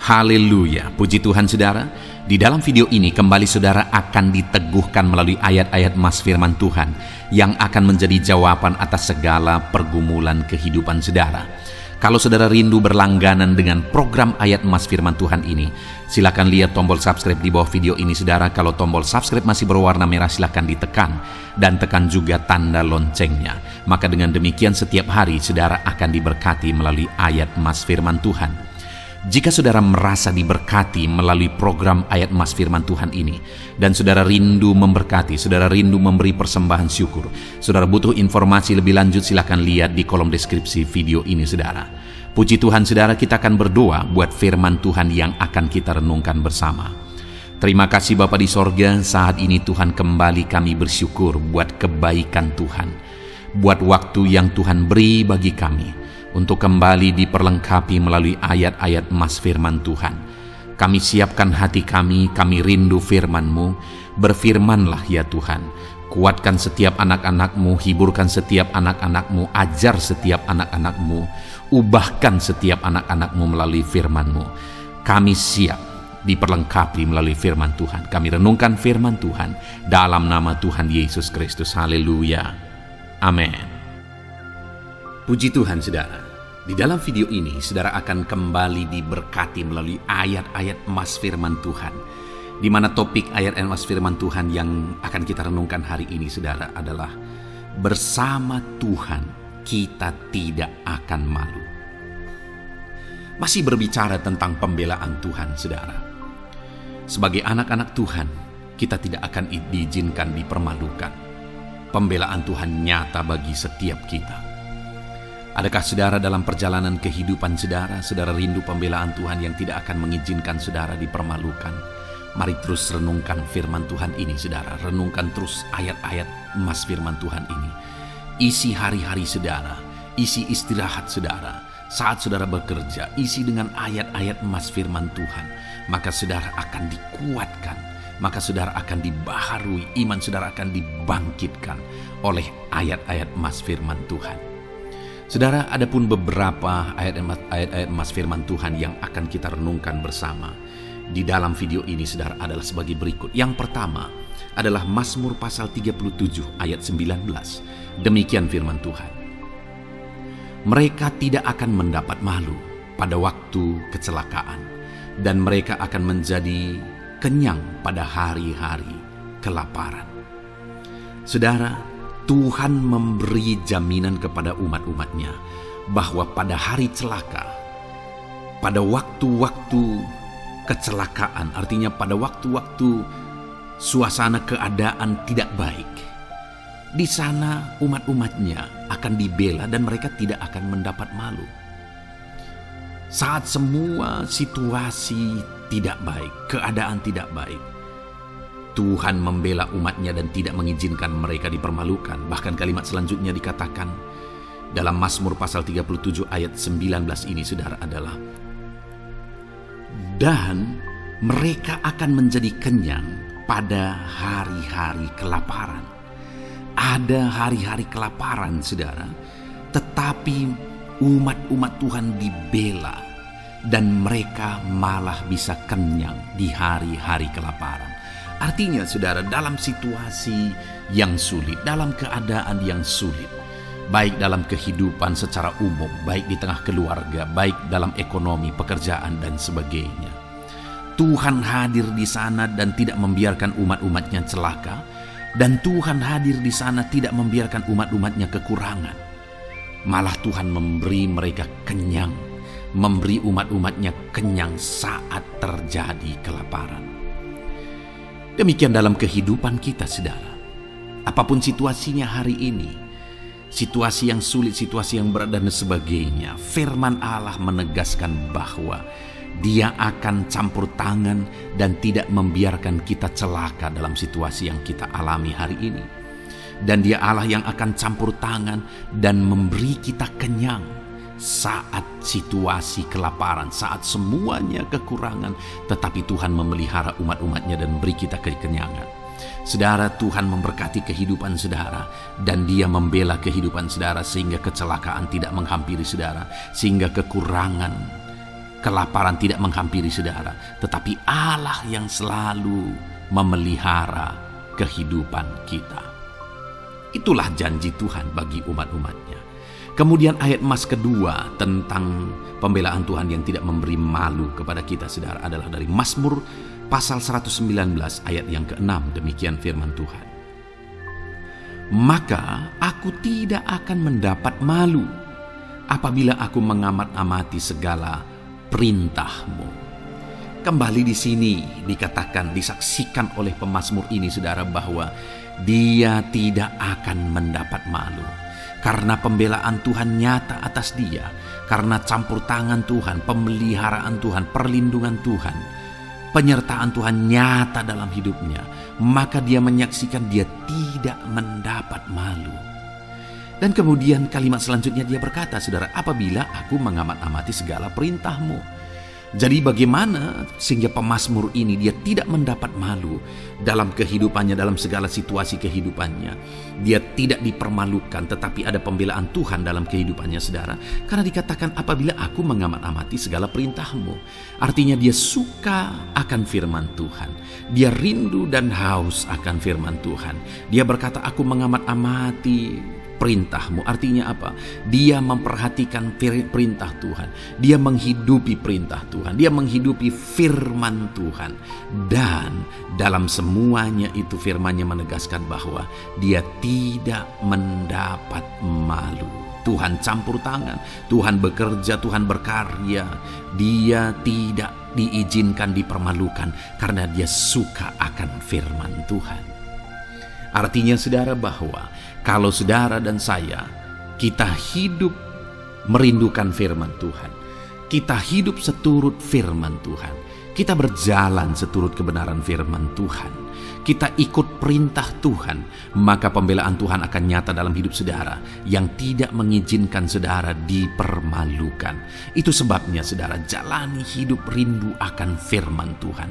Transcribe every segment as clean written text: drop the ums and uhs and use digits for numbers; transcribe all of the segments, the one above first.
Haleluya, puji Tuhan saudara. Di dalam video ini kembali saudara akan diteguhkan melalui ayat-ayat Mas firman Tuhan yang akan menjadi jawaban atas segala pergumulan kehidupan saudara. Kalau saudara rindu berlangganan dengan program ayat Mas firman Tuhan ini, silakan lihat tombol subscribe di bawah video ini saudara. Kalau tombol subscribe masih berwarna merah, silakan ditekan dan tekan juga tanda loncengnya. Maka dengan demikian setiap hari saudara akan diberkati melalui ayat Mas firman Tuhan. Jika saudara merasa diberkati melalui program ayat Mas firman Tuhan ini, dan saudara rindu memberkati, saudara rindu memberi persembahan syukur, saudara butuh informasi lebih lanjut, silakan lihat di kolom deskripsi video ini saudara. Puji Tuhan saudara, kita akan berdoa buat firman Tuhan yang akan kita renungkan bersama. Terima kasih Bapa di sorga, saat ini Tuhan kembali kami bersyukur buat kebaikan Tuhan, buat waktu yang Tuhan beri bagi kami untuk kembali diperlengkapi melalui ayat-ayat Mas firman Tuhan. Kami siapkan hati kami rindu firman-Mu. Berfirmanlah ya Tuhan. Kuatkan setiap anak-anak-Mu, hiburkan setiap anak-anak-Mu, ajar setiap anak-anak-Mu, ubahkan setiap anak-anak-Mu melalui firman-Mu. Kami siap diperlengkapi melalui firman Tuhan. Kami renungkan firman Tuhan dalam nama Tuhan Yesus Kristus. Haleluya. Amin. Puji Tuhan saudara. Di dalam video ini saudara akan kembali diberkati melalui ayat-ayat Mas firman Tuhan, di mana topik ayat-ayat Mas firman Tuhan yang akan kita renungkan hari ini saudara adalah bersama Tuhan kita tidak akan malu. Masih berbicara tentang pembelaan Tuhan saudara. Sebagai anak-anak Tuhan, kita tidak akan diizinkan dipermalukan. Pembelaan Tuhan nyata bagi setiap kita. Adakah saudara dalam perjalanan kehidupan saudara rindu pembelaan Tuhan yang tidak akan mengizinkan saudara dipermalukan? Mari terus renungkan firman Tuhan ini saudara. Renungkan terus ayat-ayat Mas firman Tuhan ini. Isi hari-hari saudara, isi istirahat saudara, saat saudara bekerja, isi dengan ayat-ayat Mas firman Tuhan. Maka saudara akan dikuatkan, maka saudara akan dibaharui, iman saudara akan dibangkitkan oleh ayat-ayat Mas firman Tuhan. Saudara, ada pun beberapa ayat-ayat Mas firman Tuhan yang akan kita renungkan bersama di dalam video ini saudara adalah sebagai berikut. Yang pertama adalah Mazmur pasal 37 ayat 19. Demikian firman Tuhan. Mereka tidak akan mendapat malu pada waktu kecelakaan, dan mereka akan menjadi kenyang pada hari-hari kelaparan. Saudara, Tuhan memberi jaminan kepada umat-umatnya bahwa pada hari celaka, pada waktu-waktu kecelakaan, artinya pada waktu-waktu suasana keadaan tidak baik, di sana umat-umatnya akan dibela dan mereka tidak akan mendapat malu. Saat semua situasi tidak baik, keadaan tidak baik, Tuhan membela umatnya dan tidak mengizinkan mereka dipermalukan. Bahkan kalimat selanjutnya dikatakan dalam Mazmur pasal 37 ayat 19 ini saudara adalah, dan mereka akan menjadi kenyang pada hari-hari kelaparan. Ada hari-hari kelaparan saudara, tetapi umat-umat Tuhan dibela dan mereka malah bisa kenyang di hari-hari kelaparan. Artinya saudara, dalam situasi yang sulit, dalam keadaan yang sulit, baik dalam kehidupan secara umum, baik di tengah keluarga, baik dalam ekonomi, pekerjaan dan sebagainya, Tuhan hadir di sana dan tidak membiarkan umat-umatnya celaka, dan Tuhan hadir di sana tidak membiarkan umat-umatnya kekurangan. Malah Tuhan memberi mereka kenyang, memberi umat-umatnya kenyang saat terjadi kelaparan. Demikian dalam kehidupan kita saudara. Apapun situasinya hari ini, situasi yang sulit, situasi yang berat dan sebagainya, firman Allah menegaskan bahwa Dia akan campur tangan dan tidak membiarkan kita celaka dalam situasi yang kita alami hari ini. Dan Dia Allah yang akan campur tangan dan memberi kita kenyang saat situasi kelaparan, saat semuanya kekurangan, tetapi Tuhan memelihara umat-umatnya dan beri kita kekenyangan. Saudara, Tuhan memberkati kehidupan saudara dan Dia membela kehidupan saudara sehingga kecelakaan tidak menghampiri saudara, sehingga kekurangan kelaparan tidak menghampiri saudara, tetapi Allah yang selalu memelihara kehidupan kita. Itulah janji Tuhan bagi umat-umatnya. Kemudian ayat emas kedua tentang pembelaan Tuhan yang tidak memberi malu kepada kita saudara adalah dari Mazmur pasal 119 ayat yang ke-6. Demikian firman Tuhan. Maka aku tidak akan mendapat malu apabila aku mengamat-amati segala perintah-Mu. Kembali di sini dikatakan, disaksikan oleh pemazmur ini saudara, bahwa dia tidak akan mendapat malu. Karena pembelaan Tuhan nyata atas dia, karena campur tangan Tuhan, pemeliharaan Tuhan, perlindungan Tuhan, penyertaan Tuhan nyata dalam hidupnya, maka dia menyaksikan dia tidak mendapat malu. Dan kemudian kalimat selanjutnya dia berkata, saudara, apabila aku mengamat-amati segala perintah-Mu. Jadi bagaimana sehingga pemazmur ini dia tidak mendapat malu dalam kehidupannya, dalam segala situasi kehidupannya. Dia tidak dipermalukan, tetapi ada pembelaan Tuhan dalam kehidupannya saudara. Karena dikatakan apabila aku mengamat-amati segala perintah-Mu. Artinya dia suka akan firman Tuhan. Dia rindu dan haus akan firman Tuhan. Dia berkata aku mengamat-amati perintah-Mu. Artinya apa? Dia memperhatikan perintah Tuhan. Dia menghidupi perintah Tuhan. Dia menghidupi firman Tuhan. Dan dalam semuanya itu firman-Nya menegaskan bahwa dia tidak mendapat malu. Tuhan campur tangan, Tuhan bekerja, Tuhan berkarya. Dia tidak diizinkan dipermalukan karena dia suka akan firman Tuhan. Artinya saudara bahwa kalau saudara dan saya, kita hidup merindukan firman Tuhan, kita hidup seturut firman Tuhan, kita berjalan seturut kebenaran firman Tuhan, kita ikut perintah Tuhan, maka pembelaan Tuhan akan nyata dalam hidup saudara yang tidak mengizinkan saudara dipermalukan. Itu sebabnya saudara, jalani hidup rindu akan firman Tuhan.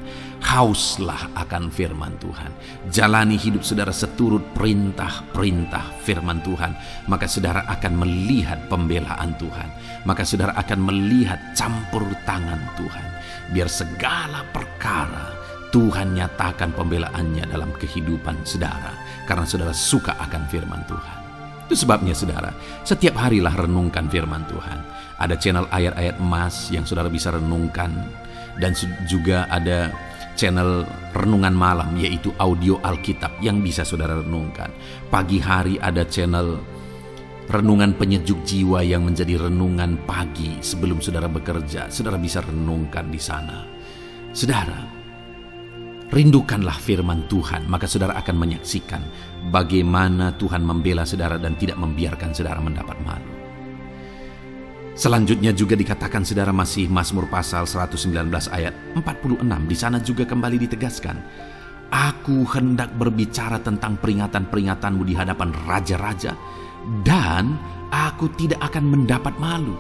Hauslah akan firman Tuhan. Jalani hidup saudara seturut perintah-perintah firman Tuhan. Maka saudara akan melihat pembelaan Tuhan. Maka saudara akan melihat campur tangan Tuhan. Biar segala perkara Tuhan nyatakan pembelaannya dalam kehidupan saudara. Karena saudara suka akan firman Tuhan. Itu sebabnya saudara, setiap harilah renungkan firman Tuhan. Ada channel ayat-ayat emas yang saudara bisa renungkan. Dan juga ada channel renungan malam, yaitu audio Alkitab yang bisa saudara renungkan. Pagi hari ada channel renungan penyejuk jiwa yang menjadi renungan pagi sebelum saudara bekerja. Saudara bisa renungkan di sana. Saudara, rindukanlah firman Tuhan, maka saudara akan menyaksikan bagaimana Tuhan membela saudara dan tidak membiarkan saudara mendapat malu. Selanjutnya juga dikatakan saudara, masih Mazmur pasal 119 ayat 46. Di sana juga kembali ditegaskan, aku hendak berbicara tentang peringatan-peringatanmu di hadapan raja-raja, dan aku tidak akan mendapat malu.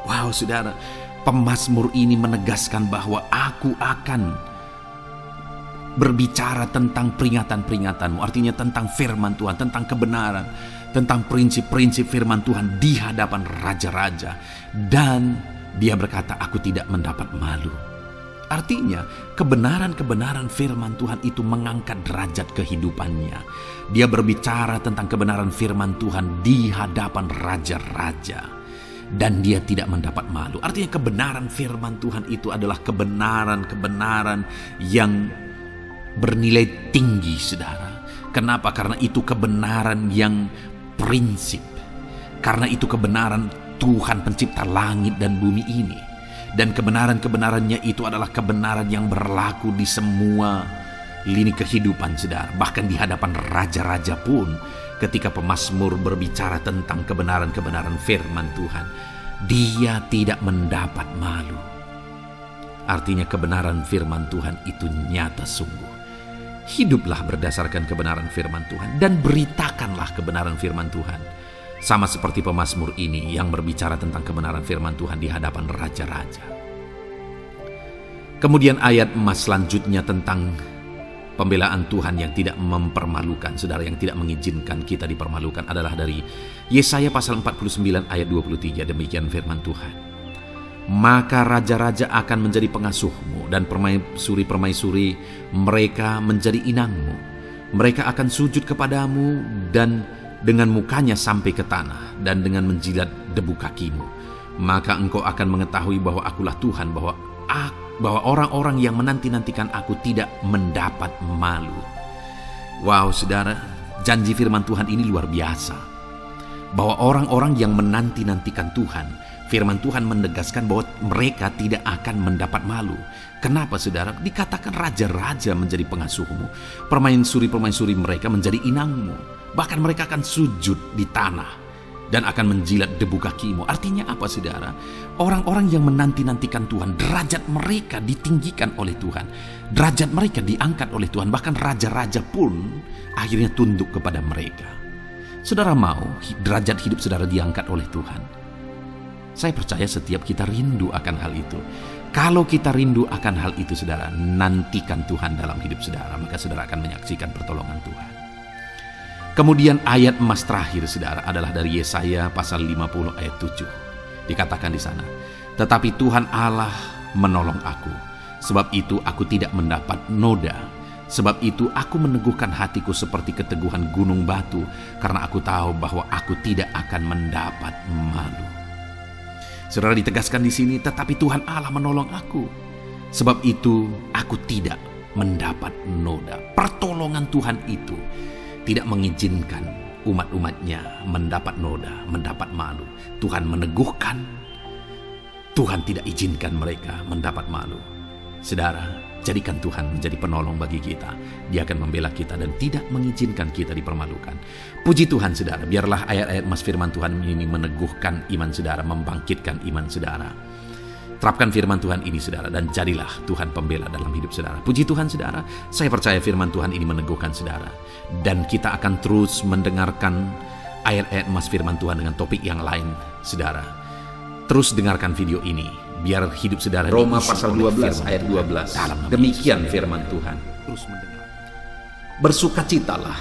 Wow saudara, pemazmur ini menegaskan bahwa aku akan berbicara tentang peringatan-peringatanmu. Artinya tentang firman Tuhan, tentang kebenaran, tentang prinsip-prinsip firman Tuhan di hadapan raja-raja. Dan dia berkata, aku tidak mendapat malu. Artinya kebenaran-kebenaran firman Tuhan itu mengangkat derajat kehidupannya. Dia berbicara tentang kebenaran firman Tuhan di hadapan raja-raja. Dan dia tidak mendapat malu. Artinya kebenaran firman Tuhan itu adalah kebenaran-kebenaran yang bernilai tinggi saudara. Kenapa? Karena itu kebenaran yang prinsip. Karena itu kebenaran Tuhan pencipta langit dan bumi ini. Dan kebenaran-kebenarannya itu adalah kebenaran yang berlaku di semua lini kehidupan saudara. Bahkan di hadapan raja-raja pun, ketika pemazmur berbicara tentang kebenaran-kebenaran firman Tuhan, dia tidak mendapat malu. Artinya kebenaran firman Tuhan itu nyata sungguh. Hiduplah berdasarkan kebenaran firman Tuhan dan beritakanlah kebenaran firman Tuhan. Sama seperti pemazmur ini yang berbicara tentang kebenaran firman Tuhan di hadapan raja-raja. Kemudian ayat emas selanjutnya tentang pembelaan Tuhan yang tidak mempermalukan, saudara, yang tidak mengizinkan kita dipermalukan adalah dari Yesaya pasal 49 ayat 23. Demikian firman Tuhan. maka raja-raja akan menjadi pengasuhmu dan permaisuri-permaisuri mereka menjadi inangmu. Mereka akan sujud kepadamu dan dengan mukanya sampai ke tanah dan dengan menjilat debu kakimu. Maka engkau akan mengetahui bahwa akulah Tuhan, bahwa orang-orang yang menanti-nantikan aku tidak mendapat malu. Wow, saudara, janji firman Tuhan ini luar biasa. Bahwa orang-orang yang menanti-nantikan Tuhan, firman Tuhan menegaskan bahwa mereka tidak akan mendapat malu. Kenapa, saudara? Dikatakan raja-raja menjadi pengasuhmu, permaisuri-permaisuri mereka menjadi inangmu. Bahkan mereka akan sujud di tanah dan akan menjilat debu kakimu. Artinya apa, saudara? Orang-orang yang menanti-nantikan Tuhan, derajat mereka ditinggikan oleh Tuhan. Derajat mereka diangkat oleh Tuhan. Bahkan raja-raja pun akhirnya tunduk kepada mereka. Saudara mau derajat hidup saudara diangkat oleh Tuhan? Saya percaya setiap kita rindu akan hal itu. Kalau kita rindu akan hal itu, saudara, nantikan Tuhan dalam hidup saudara, maka saudara akan menyaksikan pertolongan Tuhan. Kemudian ayat emas terakhir, saudara, adalah dari Yesaya pasal 50 ayat 7. Dikatakan di sana, "Tetapi Tuhan Allah menolong aku, sebab itu aku tidak mendapat noda. Sebab itu aku meneguhkan hatiku seperti keteguhan gunung batu, karena aku tahu bahwa aku tidak akan mendapat malu." Saudara, ditegaskan di sini, tetapi Tuhan Allah menolong aku. Sebab itu aku tidak mendapat noda. Pertolongan Tuhan itu tidak mengizinkan umat-umatnya mendapat noda, mendapat malu. Tuhan meneguhkan, Tuhan tidak izinkan mereka mendapat malu. Saudara, jadikan Tuhan menjadi penolong bagi kita. Dia akan membela kita dan tidak mengizinkan kita dipermalukan. Puji Tuhan, saudara, biarlah ayat-ayat emas firman Tuhan ini meneguhkan iman saudara, membangkitkan iman saudara. Terapkan firman Tuhan ini, saudara, dan jadilah Tuhan pembela dalam hidup saudara. Puji Tuhan, saudara, saya percaya firman Tuhan ini meneguhkan saudara. Dan kita akan terus mendengarkan ayat-ayat emas firman Tuhan dengan topik yang lain, saudara. Terus dengarkan video ini, biar hidup saudara. Roma pasal 12 ayat 12. Demikian firman Tuhan. Terus mendengar. Bersukacitalah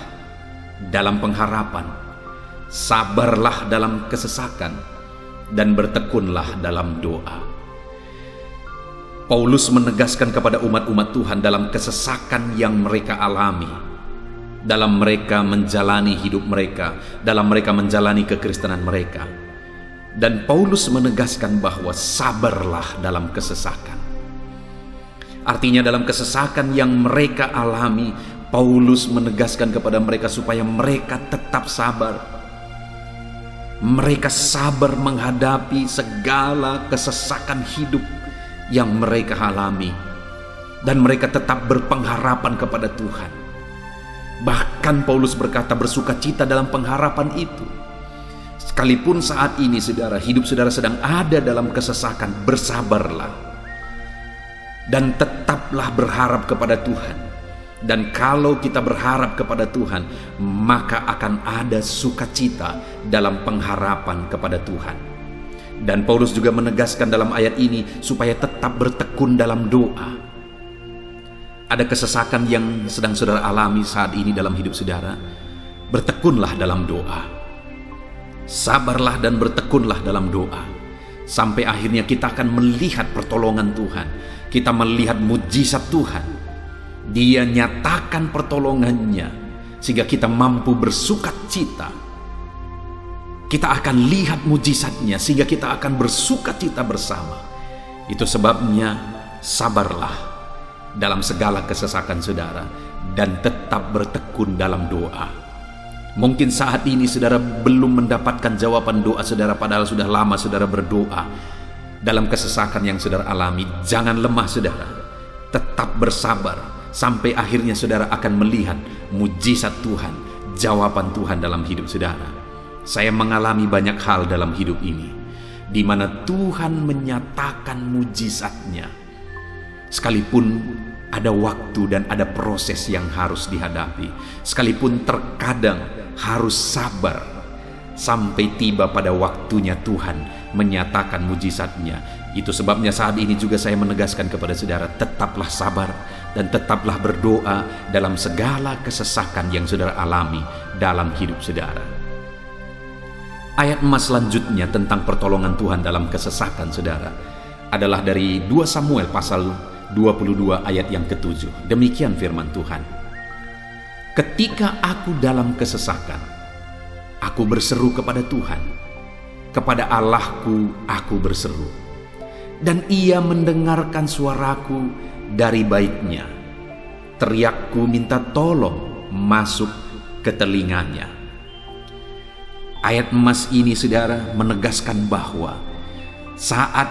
dalam pengharapan, sabarlah dalam kesesakan, dan bertekunlah dalam doa. Paulus menegaskan kepada umat-umat Tuhan dalam kesesakan yang mereka alami, dalam mereka menjalani hidup mereka, dalam mereka menjalani kekristenan mereka. Dan Paulus menegaskan bahwa sabarlah dalam kesesakan. Artinya dalam kesesakan yang mereka alami, Paulus menegaskan kepada mereka supaya mereka tetap sabar. Mereka sabar menghadapi segala kesesakan hidup yang mereka alami. Dan mereka tetap berpengharapan kepada Tuhan. Bahkan Paulus berkata bersukacita dalam pengharapan itu. Sekalipun saat ini, saudara, hidup saudara sedang ada dalam kesesakan, bersabarlah. Dan tetaplah berharap kepada Tuhan. Dan kalau kita berharap kepada Tuhan, maka akan ada sukacita dalam pengharapan kepada Tuhan. Dan Paulus juga menegaskan dalam ayat ini supaya tetap bertekun dalam doa. Ada kesesakan yang sedang saudara alami saat ini dalam hidup saudara. Bertekunlah dalam doa. Sabarlah dan bertekunlah dalam doa. Sampai akhirnya kita akan melihat pertolongan Tuhan. Kita melihat mujizat Tuhan. Dia nyatakan pertolongannya sehingga kita mampu bersukacita. Kita akan lihat mujizatnya sehingga kita akan bersukacita bersama. Itu sebabnya sabarlah dalam segala kesesakan saudara dan tetap bertekun dalam doa. Mungkin saat ini saudara belum mendapatkan jawaban doa saudara, padahal sudah lama saudara berdoa. Dalam kesesakan yang saudara alami, jangan lemah saudara. Tetap bersabar sampai akhirnya saudara akan melihat mujizat Tuhan, jawaban Tuhan dalam hidup saudara. Saya mengalami banyak hal dalam hidup ini, di mana Tuhan menyatakan mujizatnya. Sekalipun ada waktu dan ada proses yang harus dihadapi, sekalipun terkadang harus sabar sampai tiba pada waktunya Tuhan menyatakan mujizatnya. Itu sebabnya saat ini juga saya menegaskan kepada saudara, tetaplah sabar dan tetaplah berdoa dalam segala kesesakan yang saudara alami dalam hidup saudara. Ayat emas selanjutnya tentang pertolongan Tuhan dalam kesesakan saudara adalah dari 2 Samuel pasal 22 ayat yang ke-7. Demikian firman Tuhan. Ketika aku dalam kesesakan, aku berseru kepada Tuhan, kepada Allahku aku berseru, dan Ia mendengarkan suaraku dari baitnya. Teriakku minta tolong masuk ke telinganya. Ayat emas ini, saudara, menegaskan bahwa saat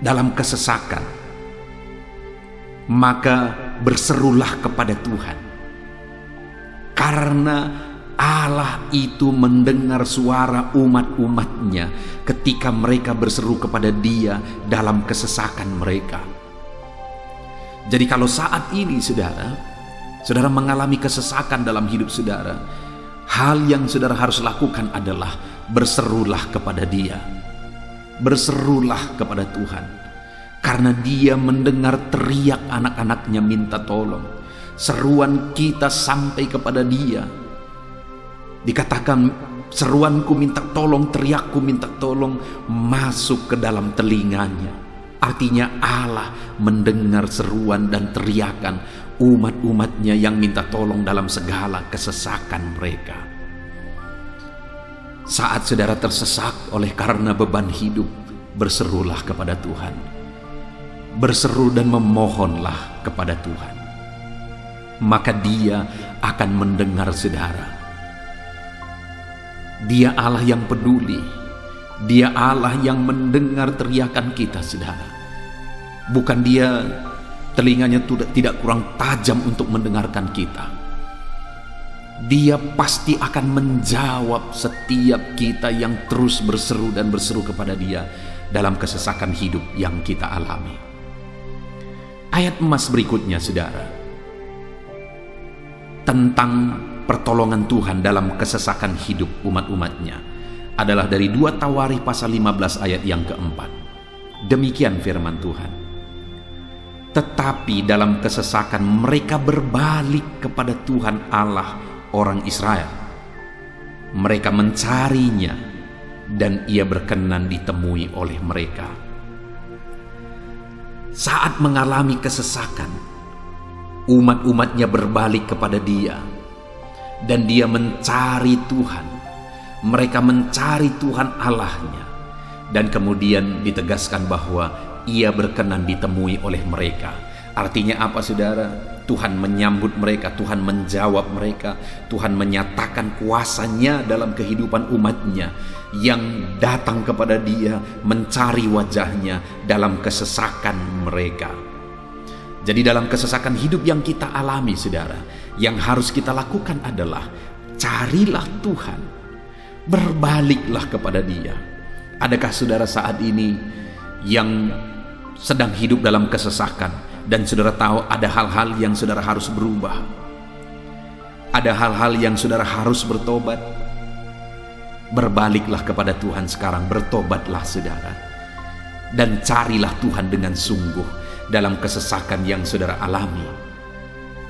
dalam kesesakan, maka berserulah kepada Tuhan. Karena Allah itu mendengar suara umat-umatnya ketika mereka berseru kepada Dia dalam kesesakan mereka. Jadi kalau saat ini saudara mengalami kesesakan dalam hidup saudara, hal yang saudara harus lakukan adalah berserulah kepada Dia. Berserulah kepada Tuhan. Karena Dia mendengar teriak anak-anaknya minta tolong. Seruan kita sampai kepada Dia. Dikatakan seruanku minta tolong, teriakku minta tolong masuk ke dalam telinganya. Artinya Allah mendengar seruan dan teriakan umat-umatnya yang minta tolong dalam segala kesesakan mereka. Saat saudara tersesak oleh karena beban hidup, berserulah kepada Tuhan. Berseru dan memohonlah kepada Tuhan. Maka Dia akan mendengar saudara. Dia Allah yang peduli. Dia Allah yang mendengar teriakan kita, saudara. Bukan Dia telinganya tidak kurang tajam untuk mendengarkan kita. Dia pasti akan menjawab setiap kita yang terus berseru dan berseru kepada Dia dalam kesesakan hidup yang kita alami. Ayat emas berikutnya, saudara, tentang pertolongan Tuhan dalam kesesakan hidup umat-umatnya adalah dari 2 Tawari pasal 15 ayat yang keempat. Demikian firman Tuhan. Tetapi dalam kesesakan mereka berbalik kepada Tuhan Allah orang Israel. Mereka mencarinya dan Ia berkenan ditemui oleh mereka. Saat mengalami kesesakan, umat-umatnya berbalik kepada Dia dan Dia mencari Tuhan. Mereka mencari Tuhan Allahnya, dan kemudian ditegaskan bahwa Ia berkenan ditemui oleh mereka. Artinya apa, saudara? Tuhan menyambut mereka, Tuhan menjawab mereka, Tuhan menyatakan kuasa-Nya dalam kehidupan umatnya yang datang kepada Dia, mencari wajah-Nya dalam kesesakan mereka. Jadi dalam kesesakan hidup yang kita alami, saudara, yang harus kita lakukan adalah carilah Tuhan, berbaliklah kepada Dia. Adakah saudara saat ini yang sedang hidup dalam kesesakan dan saudara tahu ada hal-hal yang saudara harus berubah? Ada hal-hal yang saudara harus bertobat? Berbaliklah kepada Tuhan sekarang, bertobatlah saudara, dan carilah Tuhan dengan sungguh dalam kesesakan yang saudara alami.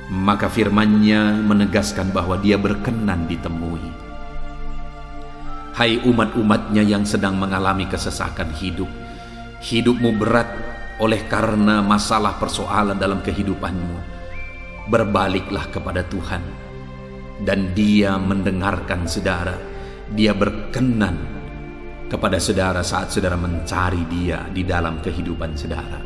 Maka firman-Nya menegaskan bahwa Dia berkenan ditemui. Hai umat-umatnya yang sedang mengalami kesesakan hidup, hidupmu berat oleh karena masalah persoalan dalam kehidupanmu, berbaliklah kepada Tuhan dan Dia mendengarkan saudara. Dia berkenan kepada saudara saat saudara mencari Dia di dalam kehidupan saudara.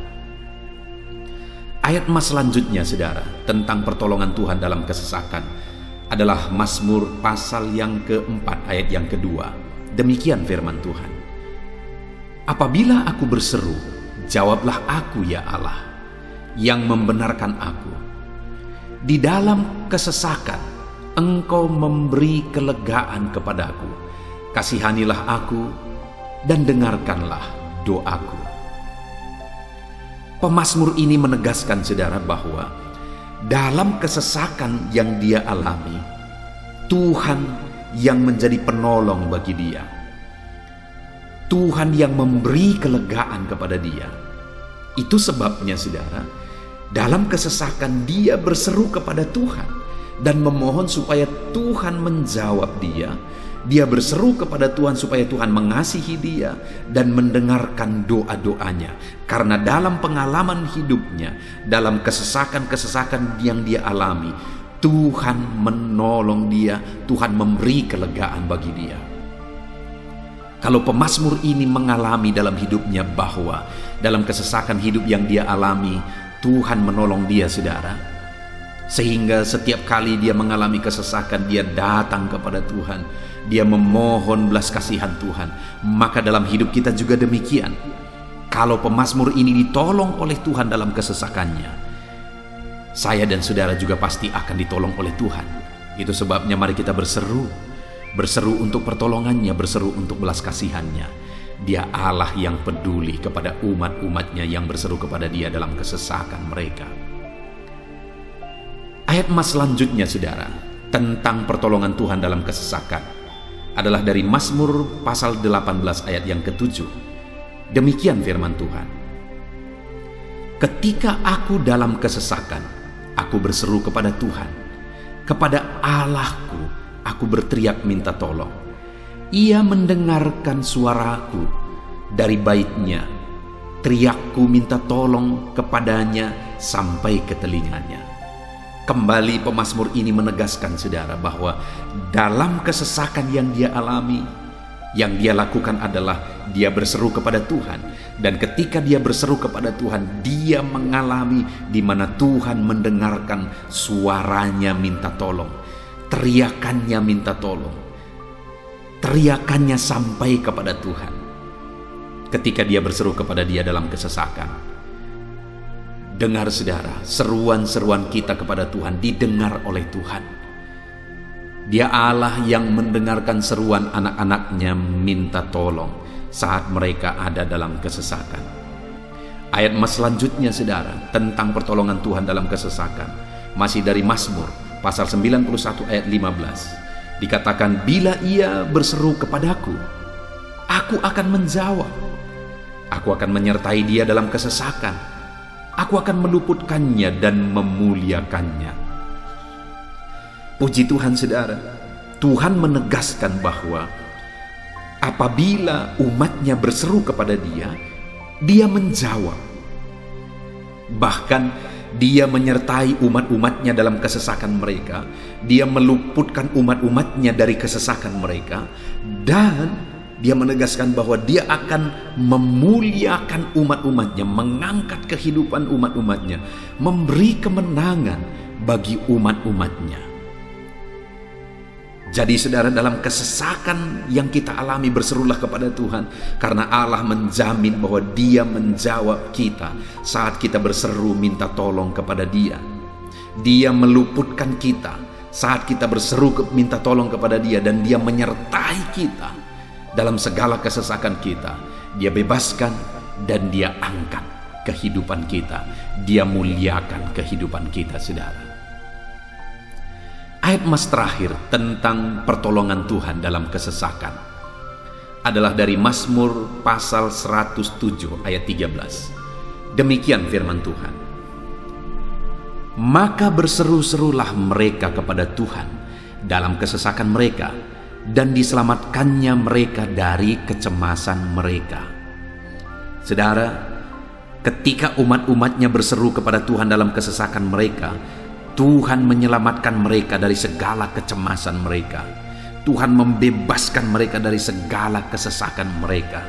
Ayat emas selanjutnya, saudara, tentang pertolongan Tuhan dalam kesesakan adalah Mazmur pasal yang keempat ayat yang kedua. Demikian firman Tuhan. Apabila aku berseru, jawablah aku ya Allah, yang membenarkan aku. Di dalam kesesakan, Engkau memberi kelegaan kepadaku. Kasihanilah aku dan dengarkanlah doaku. Pemazmur ini menegaskan saudara bahwa dalam kesesakan yang dia alami, Tuhan yang menjadi penolong bagi dia. Tuhan yang memberi kelegaan kepada dia. Itu sebabnya saudara, dalam kesesakan dia berseru kepada Tuhan dan memohon supaya Tuhan menjawab dia Dia berseru kepada Tuhan supaya Tuhan mengasihi dia dan mendengarkan doa-doanya. Karena dalam pengalaman hidupnya, dalam kesesakan-kesesakan yang dia alami, Tuhan menolong dia, Tuhan memberi kelegaan bagi dia. Kalau pemazmur ini mengalami dalam hidupnya bahwa dalam kesesakan hidup yang dia alami, Tuhan menolong dia, saudara. Sehingga setiap kali dia mengalami kesesakan, dia datang kepada Tuhan. Dia memohon belas kasihan Tuhan. Maka dalam hidup kita juga demikian. Kalau pemazmur ini ditolong oleh Tuhan dalam kesesakannya, saya dan saudara juga pasti akan ditolong oleh Tuhan. Itu sebabnya mari kita berseru. Berseru untuk pertolongannya, berseru untuk belas kasihannya. Dia Allah yang peduli kepada umat-umatnya yang berseru kepada dia dalam kesesakan mereka. Ayat emas selanjutnya, saudara, tentang pertolongan Tuhan dalam kesesakan adalah dari Mazmur pasal 18 ayat yang ke-7. Demikian firman Tuhan. Ketika aku dalam kesesakan, aku berseru kepada Tuhan. Kepada Allahku, aku berteriak minta tolong. Ia mendengarkan suaraku dari baitnya. Teriakku minta tolong kepadanya sampai ke telinganya. Kembali pemazmur ini menegaskan, saudara, bahwa dalam kesesakan yang dia alami, yang dia lakukan adalah dia berseru kepada Tuhan. Dan ketika dia berseru kepada Tuhan, dia mengalami di mana Tuhan mendengarkan suaranya minta tolong, teriakannya minta tolong, teriakannya sampai kepada Tuhan. Ketika dia berseru kepada dia dalam kesesakan, dengar, saudara, seruan-seruan kita kepada Tuhan didengar oleh Tuhan. Dia Allah yang mendengarkan seruan anak-anaknya minta tolong saat mereka ada dalam kesesakan. Ayat emas selanjutnya, saudara, tentang pertolongan Tuhan dalam kesesakan, masih dari Mazmur pasal 91 ayat 15. Dikatakan, bila ia berseru kepadaku, aku akan menjawab. Aku akan menyertai dia dalam kesesakan. Aku akan meluputkannya dan memuliakannya. Puji Tuhan, saudara. Tuhan menegaskan bahwa apabila umatnya berseru kepada dia, dia menjawab. Bahkan dia menyertai umat-umatnya dalam kesesakan mereka. Dia meluputkan umat-umatnya dari kesesakan mereka. Dan dia menegaskan bahwa dia akan memuliakan umat-umatnya, mengangkat kehidupan umat-umatnya, memberi kemenangan bagi umat-umatnya. Jadi, saudara, dalam kesesakan yang kita alami, berserulah kepada Tuhan, karena Allah menjamin bahwa dia menjawab kita saat kita berseru minta tolong kepada dia. Dia meluputkan kita saat kita berseru minta tolong kepada dia, dan dia menyertai kita dalam segala kesesakan kita. Dia bebaskan dan dia angkat kehidupan kita. Dia muliakan kehidupan kita, saudara. Ayat emas terakhir tentang pertolongan Tuhan dalam kesesakan adalah dari Mazmur pasal 107 ayat 13. Demikian firman Tuhan. Maka berseru-serulah mereka kepada Tuhan dalam kesesakan mereka, dan diselamatkannya mereka dari kecemasan mereka. Saudara, ketika umat-umatnya berseru kepada Tuhan dalam kesesakan mereka, Tuhan menyelamatkan mereka dari segala kecemasan mereka. Tuhan membebaskan mereka dari segala kesesakan mereka.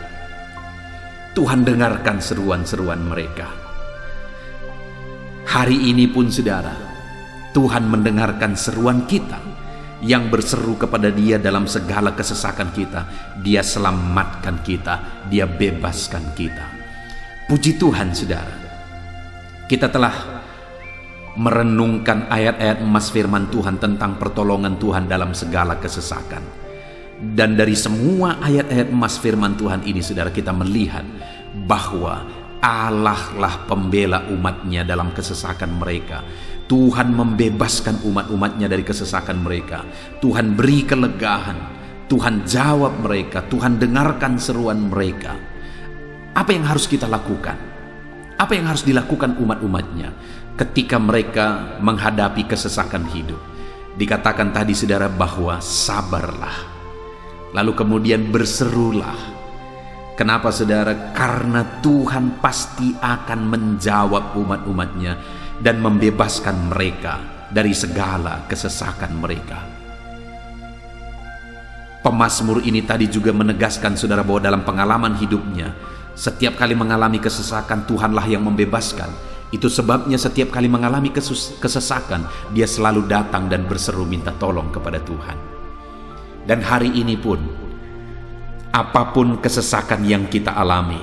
Tuhan dengarkan seruan-seruan mereka. Hari ini pun, saudara, Tuhan mendengarkan seruan kita yang berseru kepada dia dalam segala kesesakan kita. Dia selamatkan kita, dia bebaskan kita. Puji Tuhan, saudara. Kita telah merenungkan ayat-ayat emas firman Tuhan tentang pertolongan Tuhan dalam segala kesesakan. Dan dari semua ayat-ayat emas firman Tuhan ini, saudara, kita melihat bahwa Allah lah pembela umatnya dalam kesesakan mereka. Tuhan membebaskan umat-umatnya dari kesesakan mereka. Tuhan beri kelegaan. Tuhan jawab mereka. Tuhan dengarkan seruan mereka. Apa yang harus kita lakukan? Apa yang harus dilakukan umat-umatnya ketika mereka menghadapi kesesakan hidup? Dikatakan tadi, saudara, bahwa sabarlah. Lalu kemudian berserulah. Kenapa saudara? Karena Tuhan pasti akan menjawab umat-umatnya dan membebaskan mereka dari segala kesesakan mereka. Pemazmur ini tadi juga menegaskan saudara bahwa dalam pengalaman hidupnya, setiap kali mengalami kesesakan, Tuhanlah yang membebaskan. Itu sebabnya setiap kali mengalami kesesakan, dia selalu datang dan berseru minta tolong kepada Tuhan. Dan hari ini pun, apapun kesesakan yang kita alami,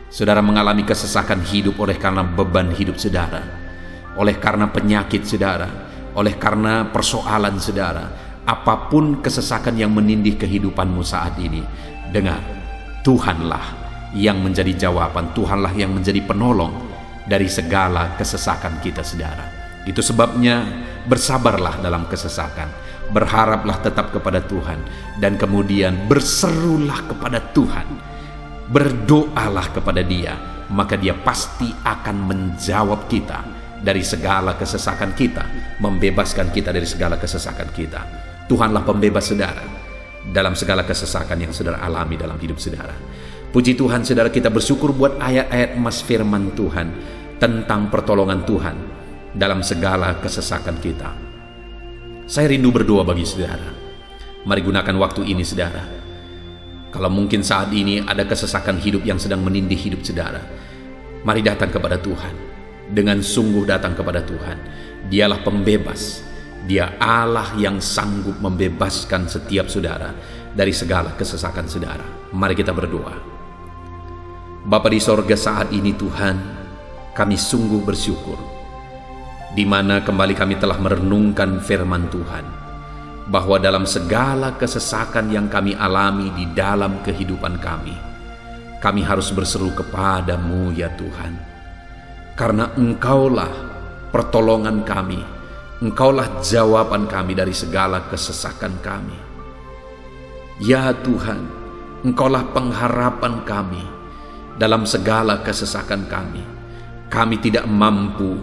saudara mengalami kesesakan hidup oleh karena beban hidup saudara, oleh karena penyakit saudara, oleh karena persoalan saudara, apapun kesesakan yang menindih kehidupanmu saat ini, dengar, Tuhanlah yang menjadi jawaban, Tuhanlah yang menjadi penolong dari segala kesesakan kita saudara. Itu sebabnya bersabarlah dalam kesesakan, berharaplah tetap kepada Tuhan, dan kemudian berserulah kepada Tuhan, berdoalah kepada Dia, maka Dia pasti akan menjawab kita dari segala kesesakan kita, membebaskan kita dari segala kesesakan kita. Tuhanlah pembebas saudara dalam segala kesesakan yang saudara alami dalam hidup saudara. Puji Tuhan saudara, kita bersyukur buat ayat-ayat emas firman Tuhan tentang pertolongan Tuhan dalam segala kesesakan kita. Saya rindu berdoa bagi saudara. Mari gunakan waktu ini saudara. Kalau mungkin saat ini ada kesesakan hidup yang sedang menindih hidup saudara, mari datang kepada Tuhan. Dengan sungguh datang kepada Tuhan. Dialah pembebas. Dia Allah yang sanggup membebaskan setiap saudara dari segala kesesakan saudara. Mari kita berdoa. Bapa di sorga, saat ini Tuhan, kami sungguh bersyukur di mana kembali kami telah merenungkan firman Tuhan, bahwa dalam segala kesesakan yang kami alami di dalam kehidupan kami harus berseru kepadamu ya Tuhan, karena Engkaulah pertolongan kami, Engkaulah jawaban kami dari segala kesesakan kami. Ya Tuhan, Engkaulah pengharapan kami dalam segala kesesakan kami. Kami tidak mampu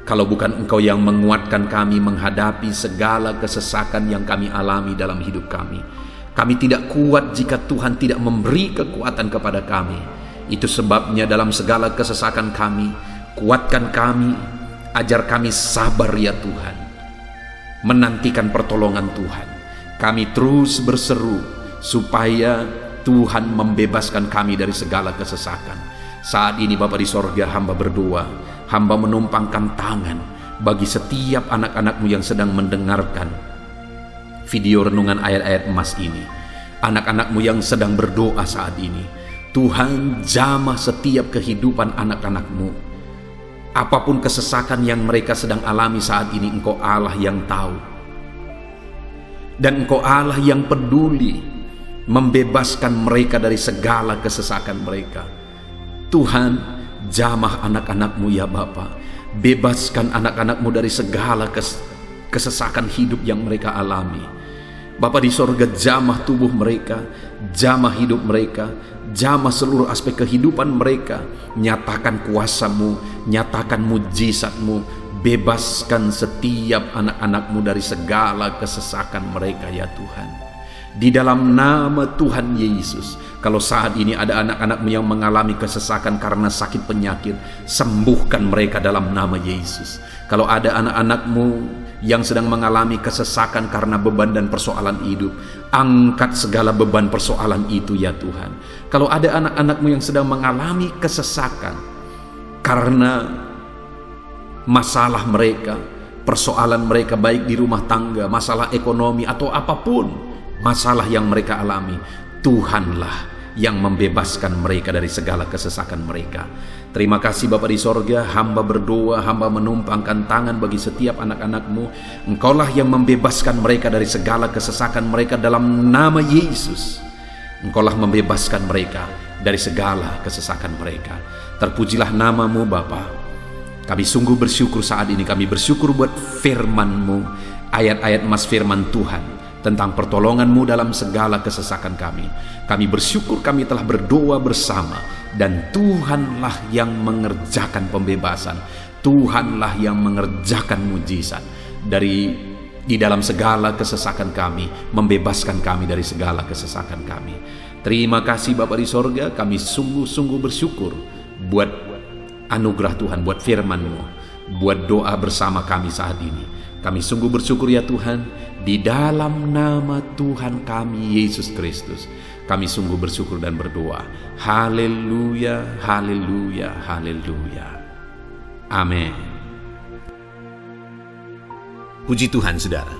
kalau bukan Engkau yang menguatkan kami menghadapi segala kesesakan yang kami alami dalam hidup kami. Kami tidak kuat jika Tuhan tidak memberi kekuatan kepada kami. Itu sebabnya dalam segala kesesakan kami, kuatkan kami, ajar kami sabar ya Tuhan, menantikan pertolongan Tuhan. Kami terus berseru supaya Tuhan membebaskan kami dari segala kesesakan. Saat ini Bapa di sorga, hamba berdoa, hamba menumpangkan tangan bagi setiap anak-anak-Mu yang sedang mendengarkan video renungan ayat-ayat emas ini. Anak-anak-Mu yang sedang berdoa saat ini, Tuhan jamah setiap kehidupan anak-anak-Mu. Apapun kesesakan yang mereka sedang alami saat ini, Engkau Allah yang tahu, dan Engkau Allah yang peduli membebaskan mereka dari segala kesesakan mereka. Tuhan, jamah anak-anak-Mu ya Bapa. Bebaskan anak-anak-Mu dari segala kesesakan hidup yang mereka alami. Bapa di sorga, jamah tubuh mereka, jamah hidup mereka, jamah seluruh aspek kehidupan mereka. Nyatakan kuasa-Mu, nyatakan mujizat-Mu. Bebaskan setiap anak-anak-Mu dari segala kesesakan mereka ya Tuhan. Di dalam nama Tuhan Yesus, kalau saat ini ada anak-anak-Mu yang mengalami kesesakan karena sakit penyakit, sembuhkan mereka dalam nama Yesus. Kalau ada anak-anak-Mu yang sedang mengalami kesesakan karena beban dan persoalan hidup, angkat segala beban persoalan itu ya Tuhan. Kalau ada anak-anak-Mu yang sedang mengalami kesesakan karena masalah mereka, persoalan mereka baik di rumah tangga, masalah ekonomi atau apapun masalah yang mereka alami, Tuhanlah yang membebaskan mereka dari segala kesesakan mereka. Terima kasih Bapa di sorga, hamba berdoa, hamba menumpangkan tangan bagi setiap anak-anak-Mu. Engkaulah yang membebaskan mereka dari segala kesesakan mereka dalam nama Yesus. Engkaulah membebaskan mereka dari segala kesesakan mereka. Terpujilah nama-Mu Bapa. Kami sungguh bersyukur saat ini, kami bersyukur buat firman-Mu, ayat-ayat emas firman Tuhan tentang pertolongan-Mu dalam segala kesesakan kami. Kami bersyukur kami telah berdoa bersama, dan Tuhanlah yang mengerjakan pembebasan, Tuhanlah yang mengerjakan mujizat dari di dalam segala kesesakan kami, membebaskan kami dari segala kesesakan kami. Terima kasih Bapa di sorga, kami sungguh-sungguh bersyukur buat anugerah Tuhan, buat firman-Mu, buat doa bersama kami saat ini. Kami sungguh bersyukur ya Tuhan, di dalam nama Tuhan kami Yesus Kristus, kami sungguh bersyukur dan berdoa. Haleluya, haleluya, haleluya. Amin. Puji Tuhan saudara,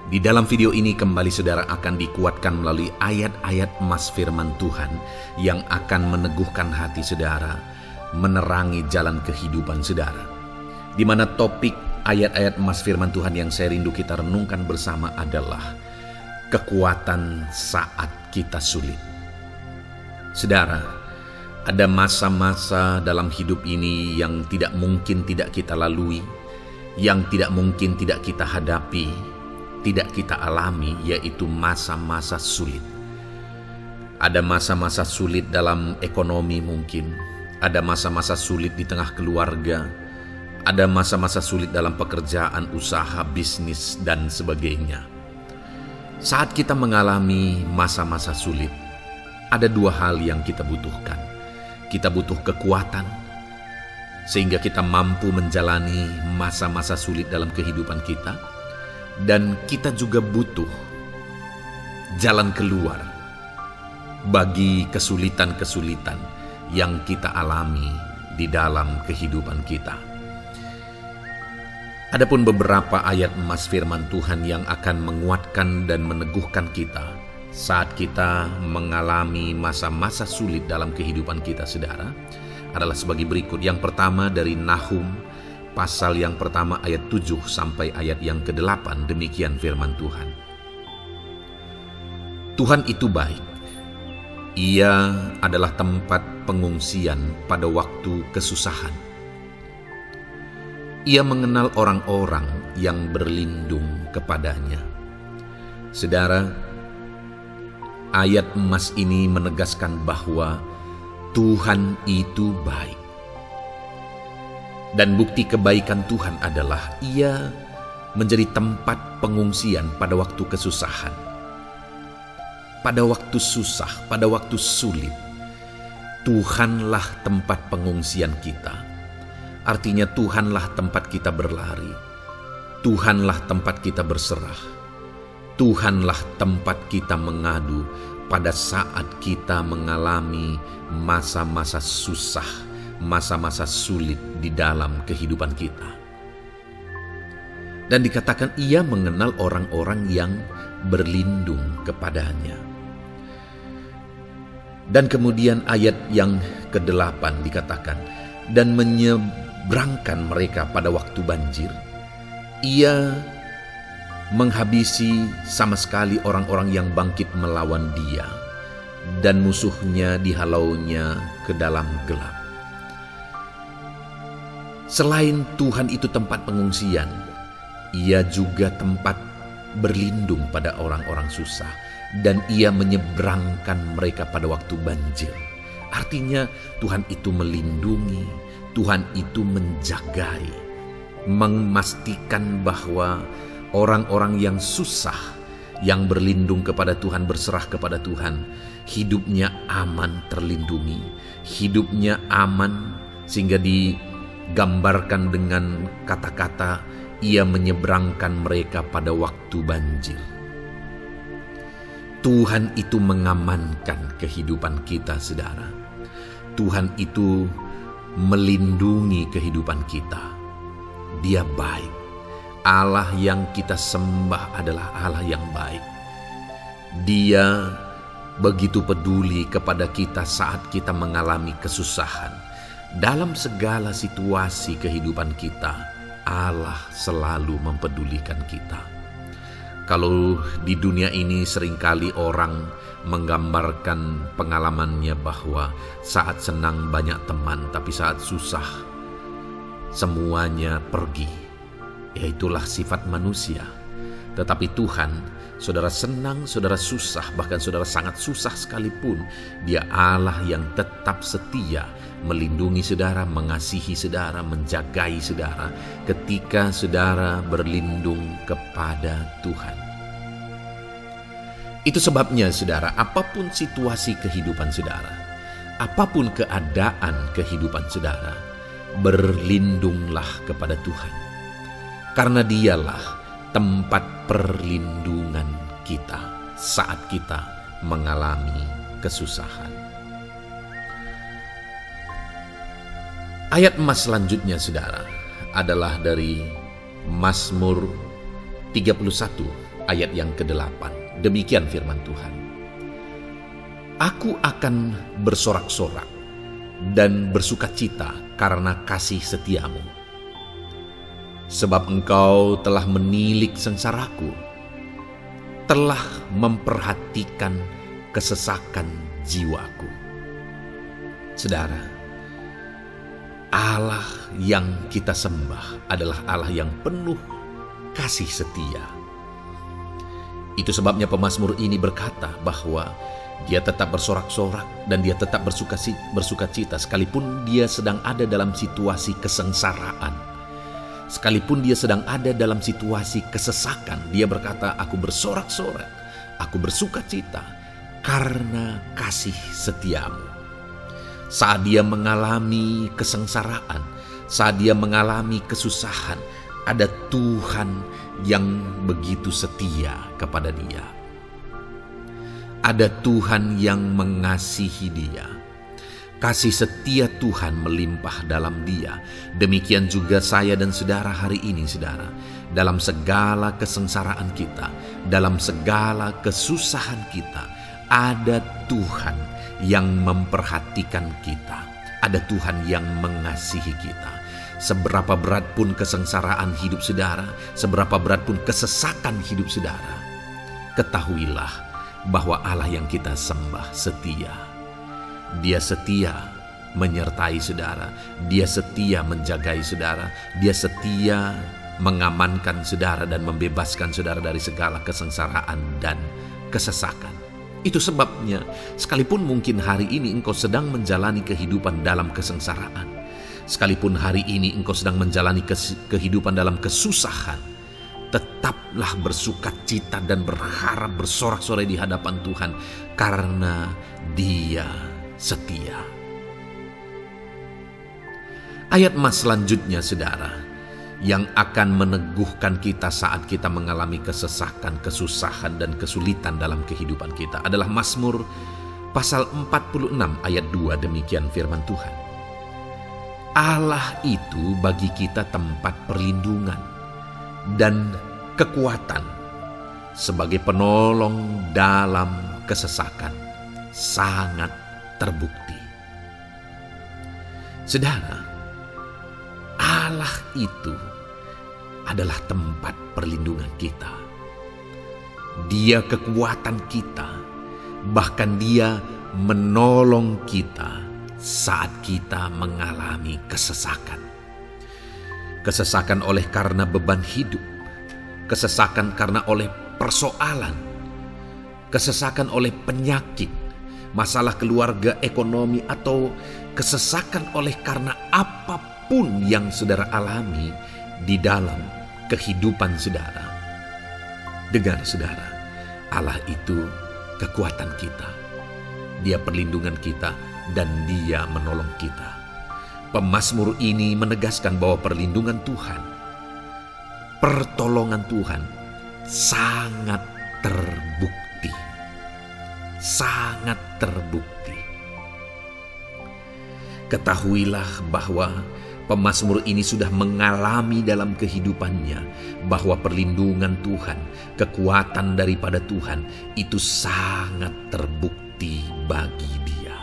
di dalam video ini kembali saudara akan dikuatkan melalui ayat-ayat emas firman Tuhan yang akan meneguhkan hati saudara, menerangi jalan kehidupan saudara. Di mana topik ayat-ayat emas firman Tuhan yang saya rindu kita renungkan bersama adalah kekuatan saat kita sulit. Saudara, ada masa-masa dalam hidup ini yang tidak mungkin tidak kita lalui, yang tidak mungkin tidak kita hadapi, tidak kita alami, yaitu masa-masa sulit. Ada masa-masa sulit dalam ekonomi mungkin, ada masa-masa sulit di tengah keluarga, ada masa-masa sulit dalam pekerjaan, usaha, bisnis, dan sebagainya. Saat kita mengalami masa-masa sulit, ada dua hal yang kita butuhkan. Kita butuh kekuatan, sehingga kita mampu menjalani masa-masa sulit dalam kehidupan kita. Dan kita juga butuh jalan keluar bagi kesulitan-kesulitan yang kita alami di dalam kehidupan kita. Adapun beberapa ayat emas firman Tuhan yang akan menguatkan dan meneguhkan kita saat kita mengalami masa-masa sulit dalam kehidupan kita saudara, adalah sebagai berikut. Yang pertama dari Nahum pasal yang pertama ayat 7 sampai ayat yang ke-8, demikian firman Tuhan. Tuhan itu baik. Ia adalah tempat pengungsian pada waktu kesusahan. Ia mengenal orang-orang yang berlindung kepadanya. Saudara, ayat emas ini menegaskan bahwa Tuhan itu baik. Dan bukti kebaikan Tuhan adalah Ia menjadi tempat pengungsian pada waktu kesusahan. Pada waktu susah, pada waktu sulit, Tuhanlah tempat pengungsian kita. Artinya Tuhanlah tempat kita berlari. Tuhanlah tempat kita berserah. Tuhanlah tempat kita mengadu pada saat kita mengalami masa-masa susah, masa-masa sulit di dalam kehidupan kita. Dan dikatakan Ia mengenal orang-orang yang berlindung kepadanya. Dan kemudian ayat yang ke-8 dikatakan, dan menyeberangkan mereka pada waktu banjir. Ia menghabisi sama sekali orang-orang yang bangkit melawan Dia, dan musuhnya dihalaunya ke dalam gelap. Selain Tuhan itu tempat pengungsian, Ia juga tempat berlindung pada orang-orang susah, dan Ia menyeberangkan mereka pada waktu banjir. Artinya Tuhan itu melindungi, Tuhan itu menjagai, memastikan bahwa orang-orang yang susah, yang berlindung kepada Tuhan, berserah kepada Tuhan, hidupnya aman, terlindungi, hidupnya aman, sehingga digambarkan dengan kata-kata Ia menyeberangkan mereka pada waktu banjir. Tuhan itu mengamankan kehidupan kita, saudara. Tuhan itu melindungi kehidupan kita. Dia baik. Allah yang kita sembah adalah Allah yang baik. Dia begitu peduli kepada kita saat kita mengalami kesusahan. Dalam segala situasi kehidupan kita, Allah selalu mempedulikan kita. Kalau di dunia ini seringkali orang menggambarkan pengalamannya bahwa saat senang banyak teman, tapi saat susah semuanya pergi. Ya, itulah sifat manusia. Tetapi Tuhan saudara senang, saudara susah, bahkan saudara sangat susah sekalipun, Dia Allah yang tetap setia melindungi saudara, mengasihi saudara, menjagai saudara ketika saudara berlindung kepada Tuhan. Itu sebabnya saudara, apapun situasi kehidupan saudara, apapun keadaan kehidupan saudara, berlindunglah kepada Tuhan. Karena Dialah tempat perlindungan kita saat kita mengalami kesusahan. Ayat emas selanjutnya saudara adalah dari Mazmur 31 ayat yang ke-8. Demikian firman Tuhan. Aku akan bersorak-sorak dan bersukacita karena kasih setiamu. Sebab engkau telah menilik sengsaraku, telah memperhatikan kesesakan jiwaku. Saudara, Allah yang kita sembah adalah Allah yang penuh kasih setia. Itu sebabnya pemazmur ini berkata bahwa dia tetap bersorak-sorak dan dia tetap bersukacita sekalipun dia sedang ada dalam situasi kesengsaraan. Sekalipun dia sedang ada dalam situasi kesesakan, dia berkata, aku bersorak-sorak, aku bersukacita karena kasih setiamu. Saat dia mengalami kesengsaraan, saat dia mengalami kesusahan, ada Tuhan yang begitu setia kepada dia. Ada Tuhan yang mengasihi dia. Kasih setia Tuhan melimpah dalam dia. Demikian juga saya dan saudara hari ini, saudara. Dalam segala kesengsaraan kita, dalam segala kesusahan kita, ada Tuhan yang memperhatikan kita. Ada Tuhan yang mengasihi kita. Seberapa berat pun kesengsaraan hidup saudara, seberapa berat pun kesesakan hidup saudara, ketahuilah bahwa Allah yang kita sembah setia. Dia setia menyertai saudara, Dia setia menjagai saudara, Dia setia mengamankan saudara dan membebaskan saudara dari segala kesengsaraan dan kesesakan. Itu sebabnya sekalipun mungkin hari ini engkau sedang menjalani kehidupan dalam kesengsaraan, sekalipun hari ini engkau sedang menjalani kehidupan dalam kesusahan, tetaplah bersukacita dan berharap bersorak-sorai di hadapan Tuhan karena Dia setia. Ayat emas selanjutnya saudara, yang akan meneguhkan kita saat kita mengalami kesesakan, kesusahan dan kesulitan dalam kehidupan kita adalah Mazmur pasal 46 ayat 2. Demikian firman Tuhan. Allah itu bagi kita tempat perlindungan dan kekuatan sebagai penolong dalam kesesakan, sangat terbukti. Saudara, Allah itu adalah tempat perlindungan kita. Dia kekuatan kita, bahkan Dia menolong kita saat kita mengalami kesesakan. Kesesakan oleh karena beban hidup, kesesakan karena oleh persoalan, kesesakan oleh penyakit, masalah keluarga, ekonomi, atau kesesakan oleh karena apapun yang saudara alami di dalam kehidupan saudara. Dengar saudara, Allah itu kekuatan kita, Dia perlindungan kita, dan Dia menolong kita. Pemazmur ini menegaskan bahwa perlindungan Tuhan, pertolongan Tuhan sangat terbukti. Sangat terbukti. Ketahuilah bahwa pemazmur ini sudah mengalami dalam kehidupannya bahwa perlindungan Tuhan, kekuatan daripada Tuhan itu sangat terbukti bagi dia.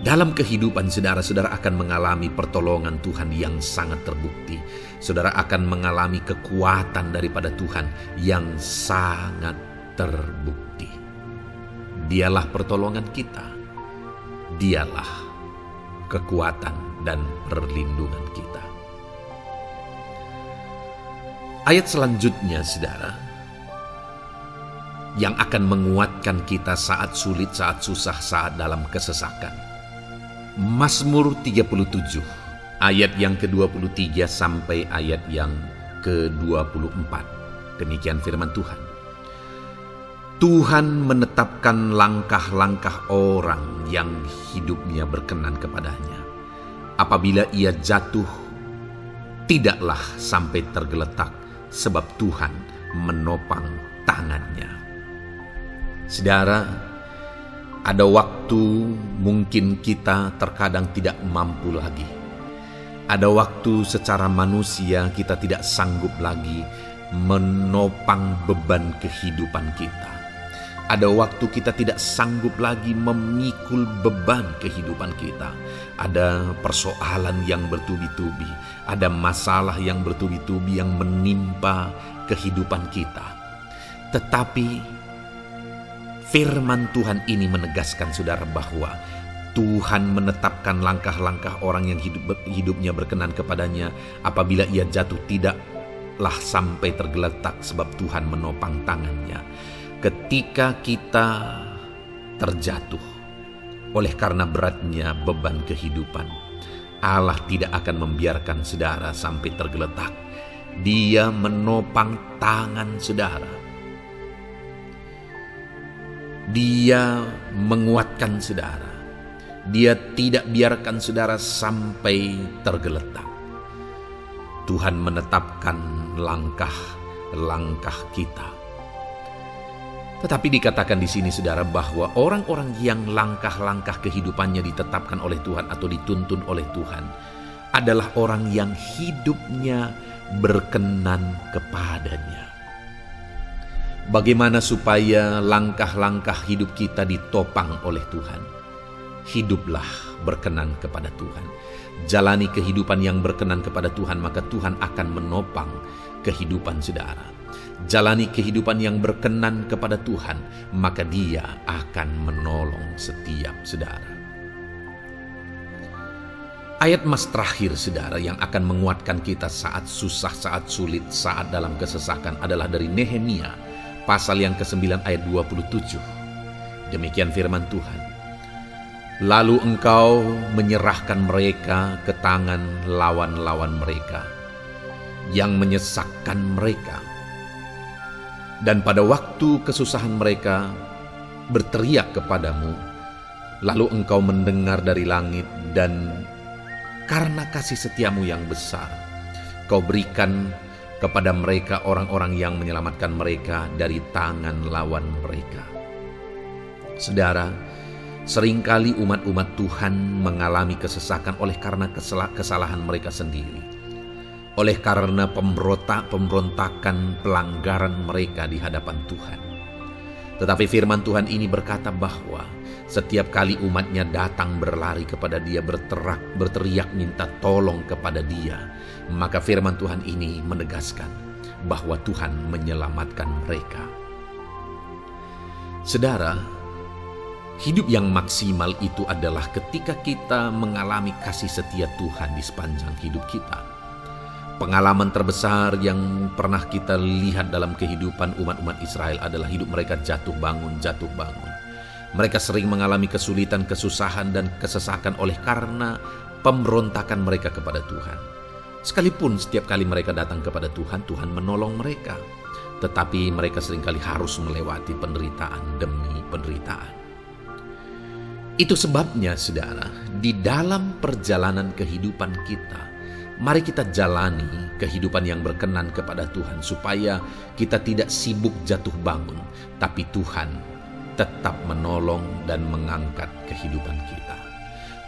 Dalam kehidupan saudara-saudara akan mengalami pertolongan Tuhan yang sangat terbukti. Saudara akan mengalami kekuatan daripada Tuhan yang sangat terbukti. Dialah pertolongan kita. Dialah kekuatan dan perlindungan kita. Ayat selanjutnya, saudara, yang akan menguatkan kita saat sulit, saat susah, saat dalam kesesakan. Mazmur 37, ayat yang ke-23 sampai ayat yang ke-24. Demikian firman Tuhan. Tuhan menetapkan langkah-langkah orang yang hidupnya berkenan kepadanya. Apabila ia jatuh, tidaklah sampai tergeletak, sebab Tuhan menopang tangannya. Saudara, ada waktu mungkin kita terkadang tidak mampu lagi. Ada waktu secara manusia kita tidak sanggup lagi menopang beban kehidupan kita. Ada waktu kita tidak sanggup lagi memikul beban kehidupan kita. Ada persoalan yang bertubi-tubi, ada masalah yang bertubi-tubi yang menimpa kehidupan kita. Tetapi firman Tuhan ini menegaskan, saudara, bahwa Tuhan menetapkan langkah-langkah orang yang hidupnya berkenan kepadanya. Apabila ia jatuh, tidaklah sampai tergeletak, sebab Tuhan menopang tangannya. Ketika kita terjatuh oleh karena beratnya beban kehidupan, Allah tidak akan membiarkan saudara sampai tergeletak. Dia menopang tangan saudara. Dia menguatkan saudara. Dia tidak biarkan saudara sampai tergeletak. Tuhan menetapkan langkah-langkah kita. Tetapi dikatakan di sini, saudara, bahwa orang-orang yang langkah-langkah kehidupannya ditetapkan oleh Tuhan atau dituntun oleh Tuhan adalah orang yang hidupnya berkenan kepadanya. Bagaimana supaya langkah-langkah hidup kita ditopang oleh Tuhan? Hiduplah berkenan kepada Tuhan. Jalani kehidupan yang berkenan kepada Tuhan, maka Tuhan akan menopang kehidupan saudara. Jalani kehidupan yang berkenan kepada Tuhan, maka Dia akan menolong setiap saudara. Ayat mas terakhir, saudara, yang akan menguatkan kita saat susah, saat sulit, saat dalam kesesakan adalah dari Nehemia, pasal yang ke-9 ayat 27. Demikian firman Tuhan. Lalu engkau menyerahkan mereka ke tangan lawan-lawan mereka yang menyesakkan mereka. Dan pada waktu kesusahan mereka berteriak kepadamu, lalu engkau mendengar dari langit, dan karena kasih setiamu yang besar, kau berikan kepada mereka orang-orang yang menyelamatkan mereka dari tangan lawan mereka. Saudara, seringkali umat-umat Tuhan mengalami kesesakan oleh karena kesalahan mereka sendiri. Oleh karena pemberontakan, pelanggaran mereka di hadapan Tuhan. Tetapi firman Tuhan ini berkata bahwa setiap kali umatnya datang berlari kepada Dia, berteriak minta tolong kepada Dia, maka firman Tuhan ini menegaskan bahwa Tuhan menyelamatkan mereka. Saudara, hidup yang maksimal itu adalah ketika kita mengalami kasih setia Tuhan di sepanjang hidup kita. Pengalaman terbesar yang pernah kita lihat dalam kehidupan umat-umat Israel adalah hidup mereka jatuh bangun. Mereka sering mengalami kesulitan, kesusahan, dan kesesakan oleh karena pemberontakan mereka kepada Tuhan. Sekalipun setiap kali mereka datang kepada Tuhan, Tuhan menolong mereka. Tetapi mereka seringkali harus melewati penderitaan demi penderitaan. Itu sebabnya, saudara, di dalam perjalanan kehidupan kita, mari kita jalani kehidupan yang berkenan kepada Tuhan, supaya kita tidak sibuk jatuh bangun, tapi Tuhan tetap menolong dan mengangkat kehidupan kita.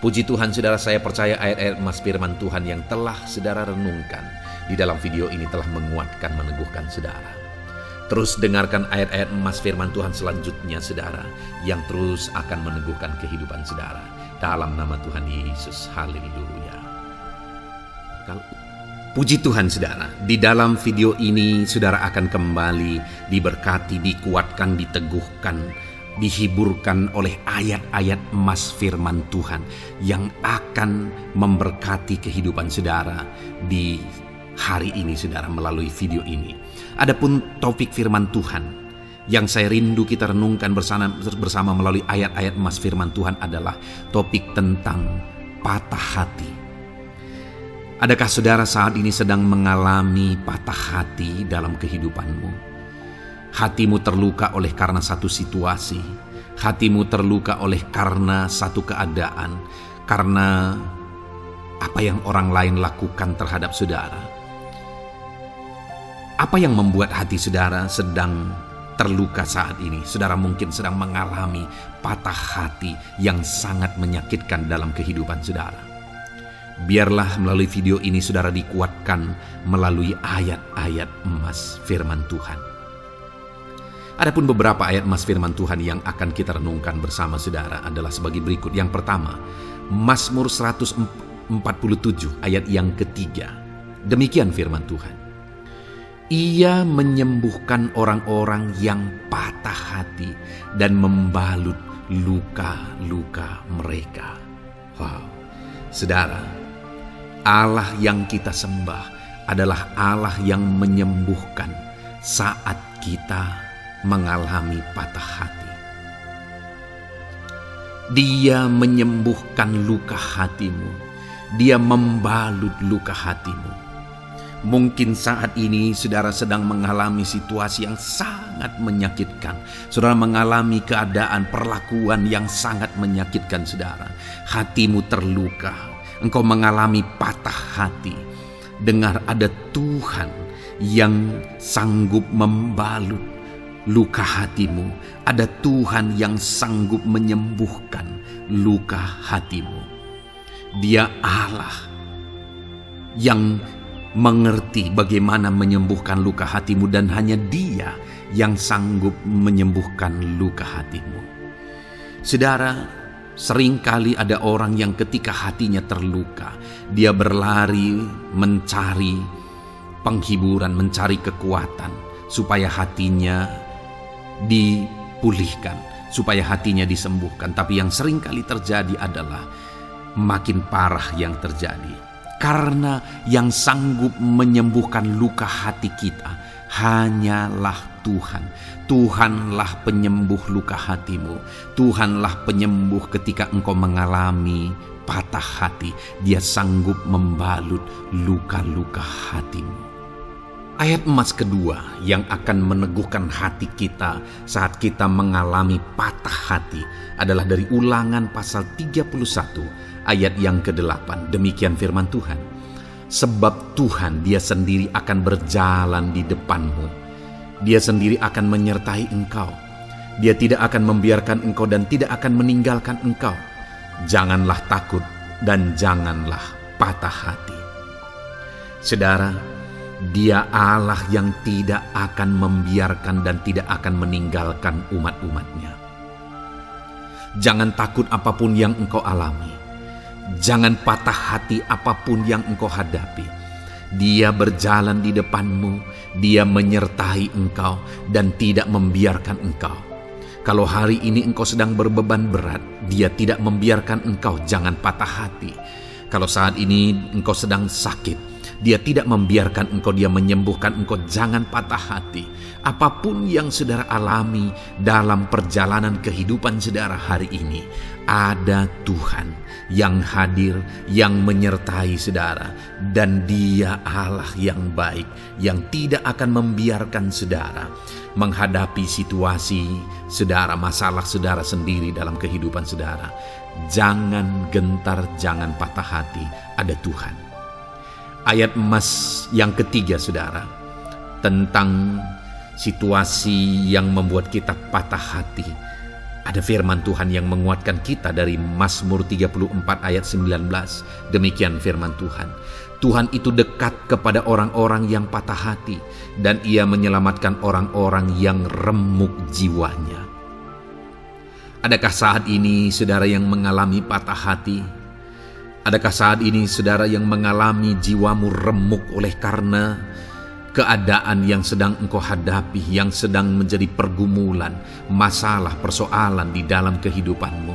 Puji Tuhan, saudara, saya percaya ayat-ayat mas firman Tuhan yang telah saudara renungkan di dalam video ini telah menguatkan, meneguhkan saudara. Terus dengarkan ayat-ayat mas firman Tuhan selanjutnya, saudara, yang terus akan meneguhkan kehidupan saudara. Dalam nama Tuhan Yesus, haleluya. Puji Tuhan, saudara, di dalam video ini saudara akan kembali diberkati, dikuatkan, diteguhkan, dihiburkan oleh ayat-ayat emas firman Tuhan yang akan memberkati kehidupan saudara di hari ini saudara melalui video ini. Adapun topik firman Tuhan yang saya rindu kita renungkan bersama melalui ayat-ayat emas firman Tuhan adalah topik tentang patah hati. Adakah saudara saat ini sedang mengalami patah hati dalam kehidupanmu? Hatimu terluka oleh karena satu situasi, hatimu terluka oleh karena satu keadaan, karena apa yang orang lain lakukan terhadap saudara. Apa yang membuat hati saudara sedang terluka saat ini? Saudara mungkin sedang mengalami patah hati yang sangat menyakitkan dalam kehidupan saudara. Biarlah melalui video ini saudara dikuatkan melalui ayat-ayat emas firman Tuhan. Adapun beberapa ayat emas firman Tuhan yang akan kita renungkan bersama saudara adalah sebagai berikut. Yang pertama, Mazmur 147 ayat yang ketiga. Demikian firman Tuhan. Ia menyembuhkan orang-orang yang patah hati dan membalut luka-luka mereka. Wow, saudara, Allah yang kita sembah adalah Allah yang menyembuhkan saat kita mengalami patah hati. Dia menyembuhkan luka hatimu. Dia membalut luka hatimu. Mungkin saat ini saudara sedang mengalami situasi yang sangat menyakitkan. Saudara mengalami keadaan perlakuan yang sangat menyakitkan saudara. Hatimu terluka. Engkau mengalami patah hati. Dengar, ada Tuhan yang sanggup membalut luka hatimu. Ada Tuhan yang sanggup menyembuhkan luka hatimu. Dia Allah yang mengerti bagaimana menyembuhkan luka hatimu, dan hanya Dia yang sanggup menyembuhkan luka hatimu. Saudara, seringkali ada orang yang ketika hatinya terluka, dia berlari mencari penghiburan, mencari kekuatan supaya hatinya dipulihkan, supaya hatinya disembuhkan. Tapi yang seringkali terjadi adalah makin parah yang terjadi. Karena yang sanggup menyembuhkan luka hati kita hanyalah Tuhan. Tuhanlah penyembuh luka hatimu. Tuhanlah penyembuh ketika engkau mengalami patah hati. Dia sanggup membalut luka-luka hatimu. Ayat emas kedua yang akan meneguhkan hati kita saat kita mengalami patah hati adalah dari Ulangan pasal 31 ayat yang ke-8. Demikian firman Tuhan. Sebab Tuhan Dia sendiri akan berjalan di depanmu. Dia sendiri akan menyertai engkau. Dia tidak akan membiarkan engkau dan tidak akan meninggalkan engkau. Janganlah takut dan janganlah patah hati. Saudara, Dia Allah yang tidak akan membiarkan dan tidak akan meninggalkan umat-umatnya. Jangan takut apapun yang engkau alami. Jangan patah hati apapun yang engkau hadapi. Dia berjalan di depanmu. Dia menyertai engkau dan tidak membiarkan engkau. Kalau hari ini engkau sedang berbeban berat, Dia tidak membiarkan engkau. Jangan patah hati. Kalau saat ini engkau sedang sakit, Dia tidak membiarkan engkau, Dia menyembuhkan engkau. Jangan patah hati. Apapun yang saudara alami dalam perjalanan kehidupan saudara hari ini, ada Tuhan yang hadir, yang menyertai saudara. Dan Dia Allah yang baik, yang tidak akan membiarkan saudara menghadapi situasi saudara, masalah saudara sendiri dalam kehidupan saudara. Jangan gentar, jangan patah hati. Ada Tuhan. Ayat emas yang ketiga saudara, tentang situasi yang membuat kita patah hati. Ada firman Tuhan yang menguatkan kita dari Mazmur 34 ayat 19. Demikian firman Tuhan. Tuhan itu dekat kepada orang-orang yang patah hati, dan Ia menyelamatkan orang-orang yang remuk jiwanya. Adakah saat ini saudara yang mengalami patah hati? Adakah saat ini saudara yang mengalami jiwamu remuk oleh karena keadaan yang sedang engkau hadapi, yang sedang menjadi pergumulan, masalah, persoalan di dalam kehidupanmu?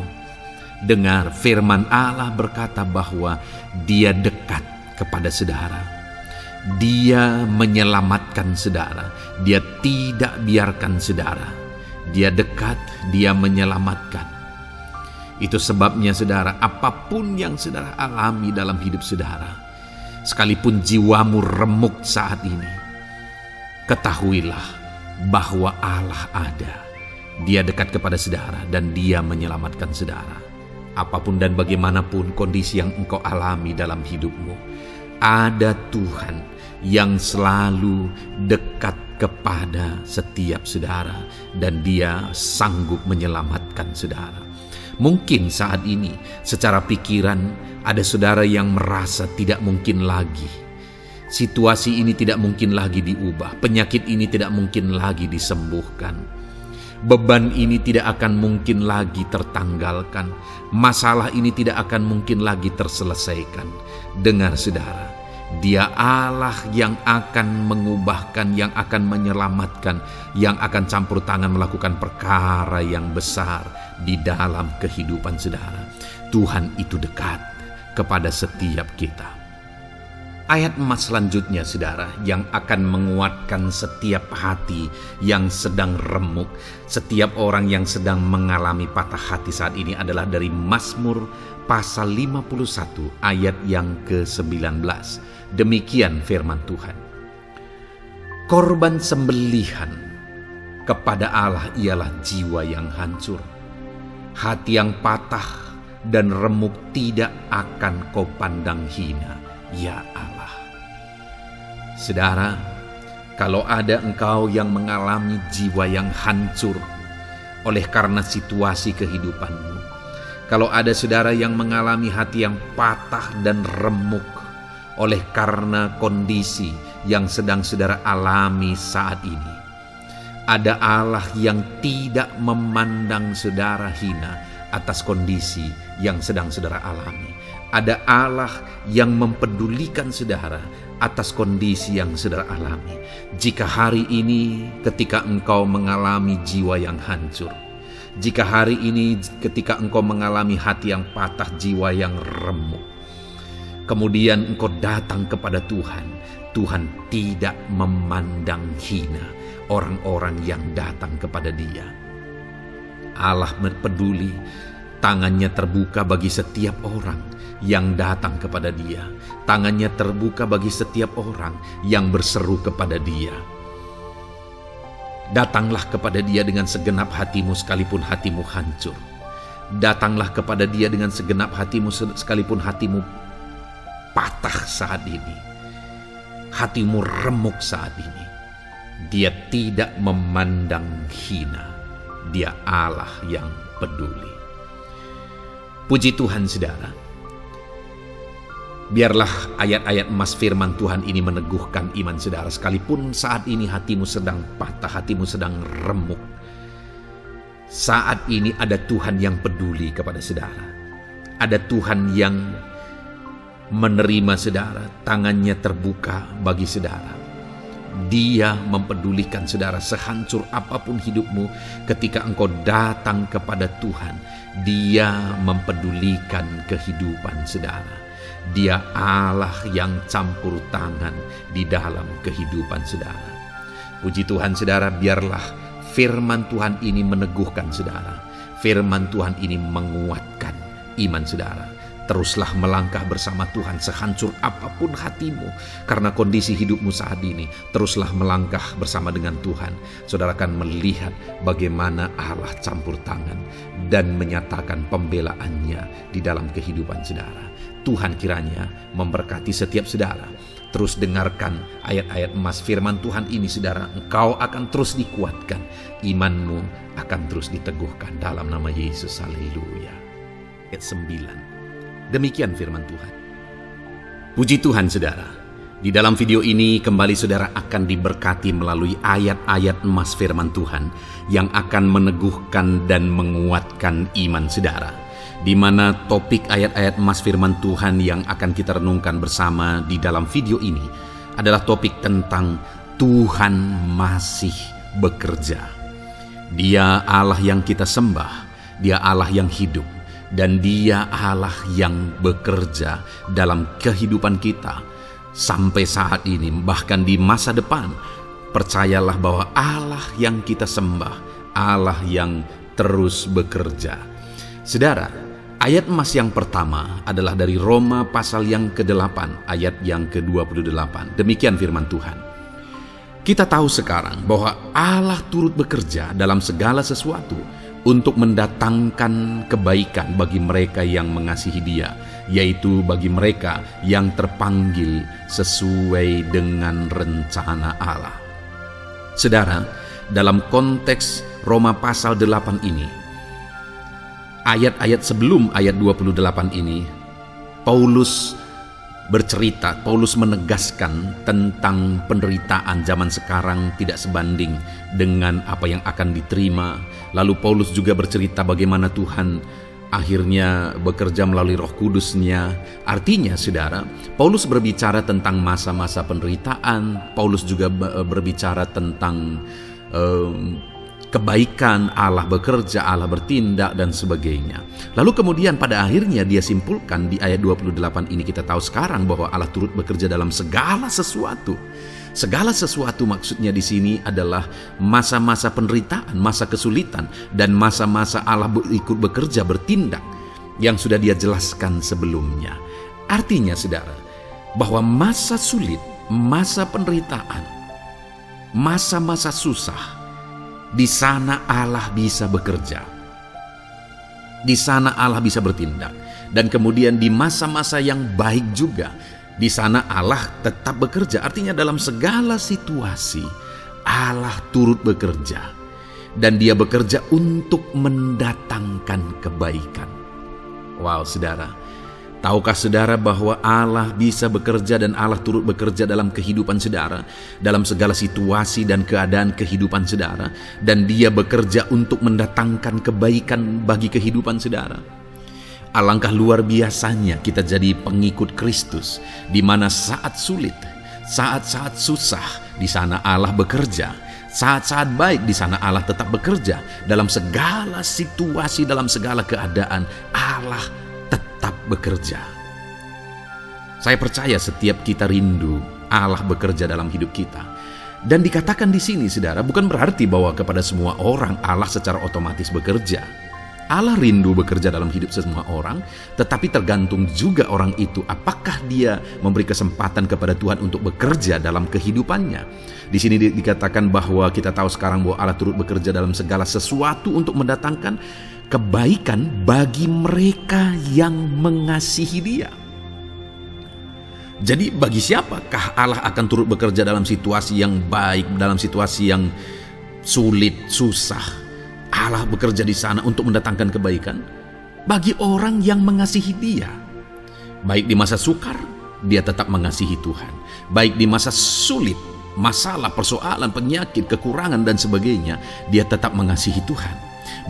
Dengar, firman Allah berkata bahwa Dia dekat kepada saudara. Dia menyelamatkan saudara. Dia tidak biarkan saudara. Dia dekat, dia menyelamatkan. Itu sebabnya saudara, apapun yang saudara alami dalam hidup saudara, sekalipun jiwamu remuk saat ini, ketahuilah bahwa Allah ada. Dia dekat kepada saudara dan dia menyelamatkan saudara. Apapun dan bagaimanapun kondisi yang engkau alami dalam hidupmu, ada Tuhan yang selalu dekat kepada setiap saudara dan dia sanggup menyelamatkan saudara. Mungkin saat ini secara pikiran ada saudara yang merasa tidak mungkin lagi. Situasi ini tidak mungkin lagi diubah. Penyakit ini tidak mungkin lagi disembuhkan. Beban ini tidak akan mungkin lagi tertanggalkan. Masalah ini tidak akan mungkin lagi terselesaikan. Dengar saudara, Dia Allah yang akan mengubahkan, yang akan menyelamatkan, yang akan campur tangan melakukan perkara yang besar di dalam kehidupan saudara. Tuhan itu dekat kepada setiap kita. Ayat emas selanjutnya saudara, yang akan menguatkan setiap hati yang sedang remuk, setiap orang yang sedang mengalami patah hati saat ini adalah dari Mazmur pasal 51 ayat yang ke-19. Demikian firman Tuhan. Korban sembelihan kepada Allah ialah jiwa yang hancur. Hati yang patah dan remuk tidak akan kau pandang hina, ya Allah. Saudara, kalau ada engkau yang mengalami jiwa yang hancur oleh karena situasi kehidupanmu, kalau ada saudara yang mengalami hati yang patah dan remuk oleh karena kondisi yang sedang saudara alami saat ini, ada Allah yang tidak memandang saudara hina atas kondisi yang sedang saudara alami. Ada Allah yang mempedulikan saudara atas kondisi yang saudara alami. Jika hari ini ketika engkau mengalami jiwa yang hancur, jika hari ini ketika engkau mengalami hati yang patah, jiwa yang remuk, kemudian engkau datang kepada Tuhan, Tuhan tidak memandang hina orang-orang yang datang kepada Dia. Allah peduli, tangannya terbuka bagi setiap orang yang datang kepada Dia. Tangannya terbuka bagi setiap orang yang berseru kepada Dia. Datanglah kepada Dia dengan segenap hatimu sekalipun hatimu hancur. Datanglah kepada Dia dengan segenap hatimu sekalipun hatimu patah saat ini. Hatimu remuk saat ini. Dia tidak memandang hina. Dia Allah yang peduli. Puji Tuhan saudara. Biarlah ayat-ayat emas firman Tuhan ini meneguhkan iman saudara. Sekalipun saat ini hatimu sedang patah, hatimu sedang remuk, saat ini ada Tuhan yang peduli kepada saudara. Ada Tuhan yang menerima saudara, tangannya terbuka bagi saudara. Dia mempedulikan saudara sehancur apapun hidupmu. Ketika engkau datang kepada Tuhan, Dia mempedulikan kehidupan saudara. Dia Allah yang campur tangan di dalam kehidupan saudara. Puji Tuhan saudara, biarlah firman Tuhan ini meneguhkan saudara. Firman Tuhan ini menguatkan iman saudara. Teruslah melangkah bersama Tuhan sehancur apapun hatimu karena kondisi hidupmu saat ini. Teruslah melangkah bersama dengan Tuhan. Saudara akan melihat bagaimana Allah campur tangan dan menyatakan pembelaannya di dalam kehidupan saudara. Tuhan kiranya memberkati setiap saudara. Terus dengarkan ayat-ayat emas firman Tuhan ini saudara. Engkau akan terus dikuatkan. Imanmu akan terus diteguhkan dalam nama Yesus. Haleluya. Ayat 9. Demikian firman Tuhan. Puji Tuhan saudara. Di dalam video ini kembali saudara akan diberkati melalui ayat-ayat emas firman Tuhan yang akan meneguhkan dan menguatkan iman saudara. Di mana topik ayat-ayat emas firman Tuhan yang akan kita renungkan bersama di dalam video ini adalah topik tentang Tuhan masih bekerja. Dia Allah yang kita sembah, Dia Allah yang hidup, dan Dia Allah yang bekerja dalam kehidupan kita sampai saat ini, bahkan di masa depan, percayalah bahwa Allah yang kita sembah, Allah yang terus bekerja. Saudara, ayat emas yang pertama adalah dari Roma pasal yang ke-8, ayat yang ke-28. Demikian firman Tuhan. Kita tahu sekarang bahwa Allah turut bekerja dalam segala sesuatu untuk mendatangkan kebaikan bagi mereka yang mengasihi Dia, yaitu bagi mereka yang terpanggil sesuai dengan rencana Allah. Saudara, dalam konteks Roma pasal 8 ini, ayat-ayat sebelum ayat 28 ini, Paulus menegaskan tentang penderitaan zaman sekarang tidak sebanding dengan apa yang akan diterima. Lalu Paulus juga bercerita bagaimana Tuhan akhirnya bekerja melalui Roh Kudus-Nya. Artinya, saudara, Paulus berbicara tentang masa-masa penderitaan. Paulus juga berbicara tentang kebaikan, Allah bekerja, Allah bertindak, dan sebagainya. Lalu kemudian pada akhirnya dia simpulkan di ayat 28 ini, kita tahu sekarang bahwa Allah turut bekerja dalam segala sesuatu. Segala sesuatu maksudnya di sini adalah masa-masa penderitaan, masa kesulitan, dan masa-masa Allah ikut bekerja, bertindak, yang sudah dia jelaskan sebelumnya. Artinya, saudara, bahwa masa sulit, masa penderitaan, masa-masa susah, di sana Allah bisa bekerja. Di sana Allah bisa bertindak. Dan kemudian di masa-masa yang baik juga, di sana Allah tetap bekerja. Artinya dalam segala situasi Allah turut bekerja. Dan Dia bekerja untuk mendatangkan kebaikan. Wow, saudara. Tahukah saudara bahwa Allah bisa bekerja dan Allah turut bekerja dalam kehidupan saudara, dalam segala situasi dan keadaan kehidupan saudara, dan Dia bekerja untuk mendatangkan kebaikan bagi kehidupan saudara? Alangkah luar biasanya kita jadi pengikut Kristus, di mana saat sulit, saat-saat susah, di sana Allah bekerja. Saat-saat baik, di sana Allah tetap bekerja. Dalam segala situasi, dalam segala keadaan, Allah tetap bekerja. Saya percaya setiap kita rindu Allah bekerja dalam hidup kita. Dan dikatakan di sini, saudara, bukan berarti bahwa kepada semua orang Allah secara otomatis bekerja. Allah rindu bekerja dalam hidup semua orang, tetapi tergantung juga orang itu apakah dia memberi kesempatan kepada Tuhan untuk bekerja dalam kehidupannya. Di sini dikatakan bahwa kita tahu sekarang bahwa Allah turut bekerja dalam segala sesuatu untuk mendatangkan kebaikan bagi mereka yang mengasihi Dia. Jadi bagi siapakah Allah akan turut bekerja dalam situasi yang baik, dalam situasi yang sulit, susah? Allah bekerja di sana untuk mendatangkan kebaikan bagi orang yang mengasihi Dia. Baik di masa sukar, dia tetap mengasihi Tuhan. Baik di masa sulit, masalah, persoalan, penyakit, kekurangan, dan sebagainya, dia tetap mengasihi Tuhan.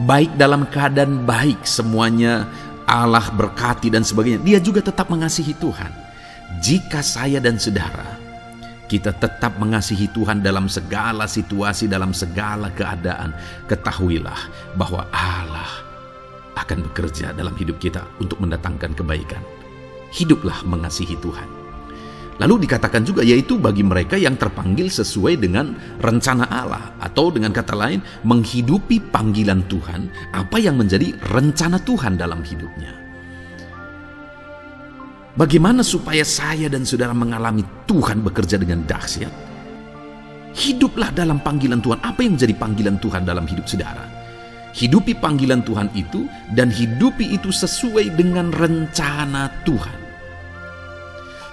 Baik dalam keadaan baik, semuanya Allah berkati dan sebagainya, dia juga tetap mengasihi Tuhan. Jika saya dan saudara, kita tetap mengasihi Tuhan dalam segala situasi, dalam segala keadaan, ketahuilah bahwa Allah akan bekerja dalam hidup kita untuk mendatangkan kebaikan. Hiduplah mengasihi Tuhan. Lalu dikatakan juga, yaitu bagi mereka yang terpanggil sesuai dengan rencana Allah, atau dengan kata lain, menghidupi panggilan Tuhan, apa yang menjadi rencana Tuhan dalam hidupnya. Bagaimana supaya saya dan saudara mengalami Tuhan bekerja dengan dahsyat? Hiduplah dalam panggilan Tuhan. Apa yang menjadi panggilan Tuhan dalam hidup saudara? Hidupi panggilan Tuhan itu, dan hidupi itu sesuai dengan rencana Tuhan.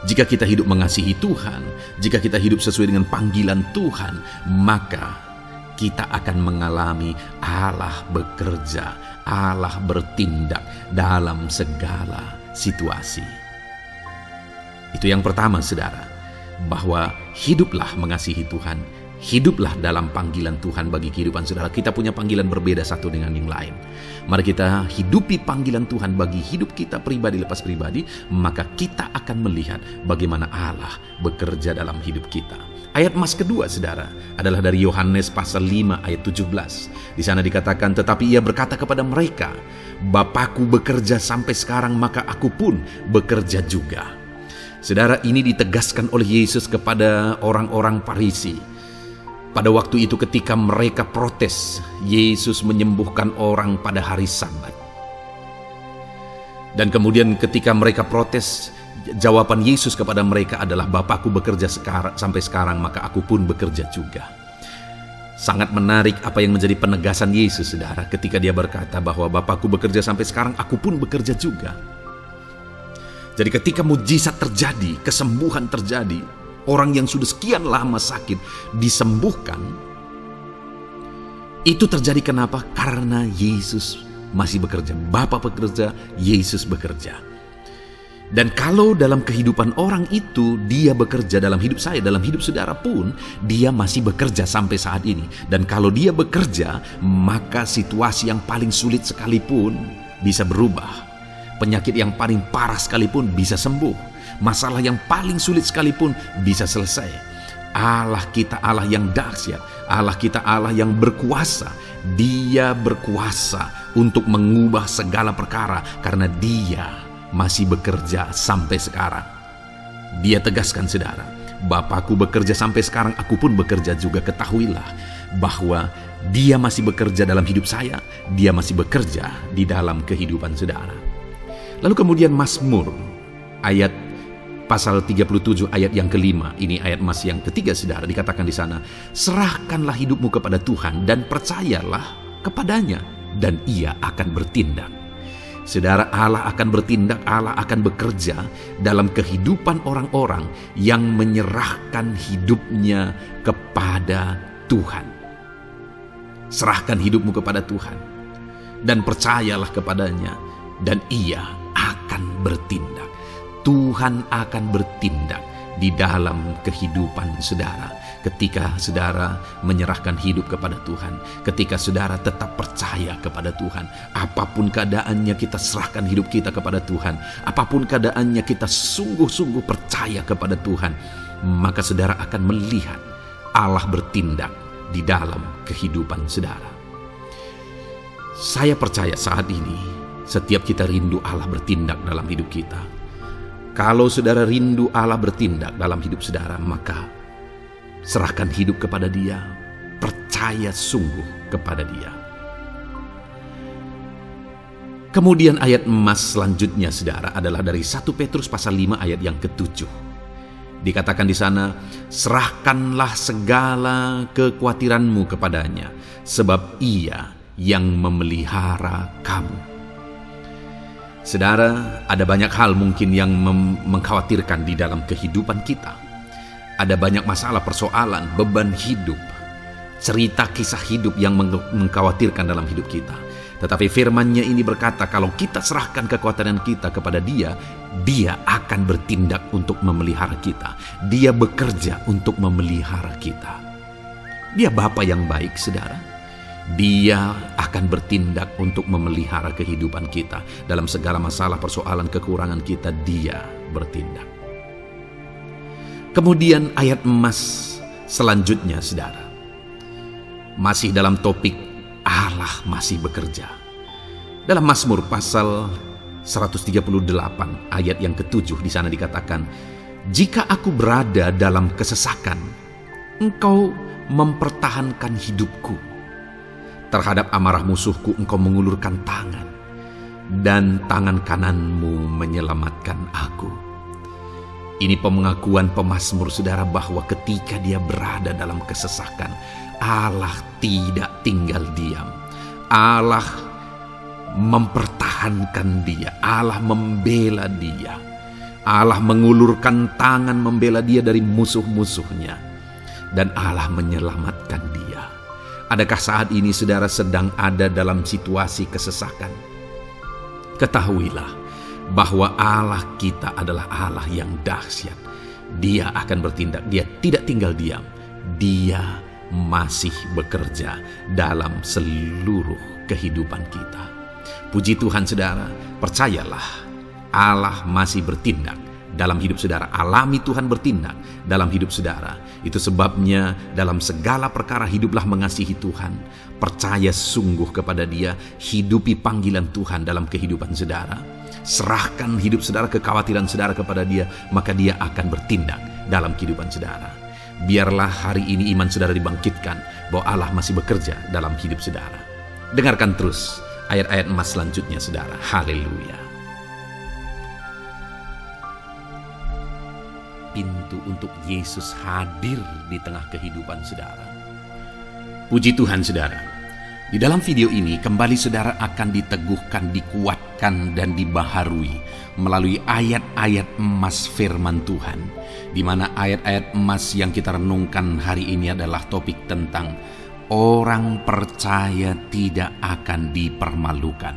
Jika kita hidup mengasihi Tuhan, jika kita hidup sesuai dengan panggilan Tuhan, maka kita akan mengalami Allah bekerja, Allah bertindak dalam segala situasi. Itu yang pertama, saudara, bahwa hiduplah mengasihi Tuhan, hiduplah dalam panggilan Tuhan bagi kehidupan saudara. Kita punya panggilan berbeda satu dengan yang lain. Mari kita hidupi panggilan Tuhan bagi hidup kita pribadi lepas pribadi, maka kita akan melihat bagaimana Allah bekerja dalam hidup kita. Ayat emas kedua, saudara, adalah dari Yohanes pasal 5 ayat 17. Di sana dikatakan, tetapi ia berkata kepada mereka, Bapakku bekerja sampai sekarang, maka aku pun bekerja juga. Saudara, ini ditegaskan oleh Yesus kepada orang-orang Farisi. Pada waktu itu ketika mereka protes, Yesus menyembuhkan orang pada hari Sabat. Dan kemudian ketika mereka protes, jawaban Yesus kepada mereka adalah, Bapakku bekerja sampai sekarang, maka aku pun bekerja juga. Sangat menarik apa yang menjadi penegasan Yesus, saudara, ketika dia berkata bahwa Bapakku bekerja sampai sekarang, aku pun bekerja juga. Jadi ketika mujizat terjadi, kesembuhan terjadi, orang yang sudah sekian lama sakit disembuhkan, itu terjadi kenapa? Karena Yesus masih bekerja. Bapa bekerja, Yesus bekerja. Dan kalau dalam kehidupan orang itu dia bekerja, dalam hidup saya, dalam hidup saudara pun, dia masih bekerja sampai saat ini. Dan kalau dia bekerja, maka situasi yang paling sulit sekalipun bisa berubah. Penyakit yang paling parah sekalipun bisa sembuh. Masalah yang paling sulit sekalipun bisa selesai. Allah kita Allah yang dahsyat. Allah kita Allah yang berkuasa. Dia berkuasa untuk mengubah segala perkara karena Dia masih bekerja sampai sekarang. Dia tegaskan, saudara, Bapakku bekerja sampai sekarang, aku pun bekerja juga. Ketahuilah bahwa Dia masih bekerja dalam hidup saya. Dia masih bekerja di dalam kehidupan saudara. Lalu kemudian Mazmur ayat pasal 37 ayat yang kelima, ini ayat yang ketiga, saudara, dikatakan di sana, serahkanlah hidupmu kepada Tuhan dan percayalah kepadanya dan Ia akan bertindak. Saudara, Allah akan bertindak, Allah akan bekerja dalam kehidupan orang-orang yang menyerahkan hidupnya kepada Tuhan. Serahkan hidupmu kepada Tuhan dan percayalah kepadanya dan Ia akan bertindak. Tuhan akan bertindak di dalam kehidupan saudara. Ketika saudara menyerahkan hidup kepada Tuhan, ketika saudara tetap percaya kepada Tuhan, apapun keadaannya kita serahkan hidup kita kepada Tuhan, apapun keadaannya kita sungguh-sungguh percaya kepada Tuhan, maka saudara akan melihat Allah bertindak di dalam kehidupan saudara. Saya percaya saat ini setiap kita rindu Allah bertindak dalam hidup kita. Kalau saudara rindu Allah bertindak dalam hidup saudara, maka serahkan hidup kepada Dia, percaya sungguh kepada Dia. Kemudian ayat emas selanjutnya, saudara, adalah dari 1 Petrus pasal 5 ayat yang ke-7. Dikatakan di sana, serahkanlah segala kekhawatiranmu kepadanya, sebab Ia yang memelihara kamu. Saudara, ada banyak hal mungkin yang mengkhawatirkan di dalam kehidupan kita. Ada banyak masalah, persoalan, beban hidup, cerita kisah hidup yang mengkhawatirkan dalam hidup kita. Tetapi firman-Nya ini berkata, kalau kita serahkan kekhawatiran kita kepada Dia, Dia akan bertindak untuk memelihara kita. Dia bekerja untuk memelihara kita. Dia Bapa yang baik, saudara. Dia akan bertindak untuk memelihara kehidupan kita. Dalam segala masalah, persoalan, kekurangan kita, Dia bertindak. Kemudian ayat emas selanjutnya, saudara, masih dalam topik Allah masih bekerja. Dalam Mazmur pasal 138 ayat yang ke-7, di sana dikatakan, jika aku berada dalam kesesakan, Engkau mempertahankan hidupku. Terhadap amarah musuhku Engkau mengulurkan tangan, dan tangan kananmu menyelamatkan aku. Ini pengakuan pemazmur, saudara, bahwa ketika dia berada dalam kesesakan, Allah tidak tinggal diam. Allah mempertahankan dia. Allah membela dia. Allah mengulurkan tangan membela dia dari musuh-musuhnya. Dan Allah menyelamatkan dia. Adakah saat ini saudara sedang ada dalam situasi kesesakan? Ketahuilah bahwa Allah kita adalah Allah yang dahsyat. Dia akan bertindak, Dia tidak tinggal diam. Dia masih bekerja dalam seluruh kehidupan kita. Puji Tuhan, saudara, percayalah Allah masih bertindak dalam hidup saudara. Alami Tuhan bertindak dalam hidup saudara. Itu sebabnya dalam segala perkara hiduplah mengasihi Tuhan. Percaya sungguh kepada Dia. Hidupi panggilan Tuhan dalam kehidupan saudara. Serahkan hidup saudara, kekhawatiran saudara kepada Dia, maka Dia akan bertindak dalam kehidupan saudara. Biarlah hari ini iman saudara dibangkitkan bahwa Allah masih bekerja dalam hidup saudara. Dengarkan terus ayat-ayat emas selanjutnya saudara. Haleluya. Pintu untuk Yesus hadir di tengah kehidupan saudara. Puji Tuhan saudara. Di dalam video ini kembali saudara akan diteguhkan, dikuatkan dan dibaharui melalui ayat-ayat emas firman Tuhan, di mana ayat-ayat emas yang kita renungkan hari ini adalah topik tentang orang percaya tidak akan dipermalukan.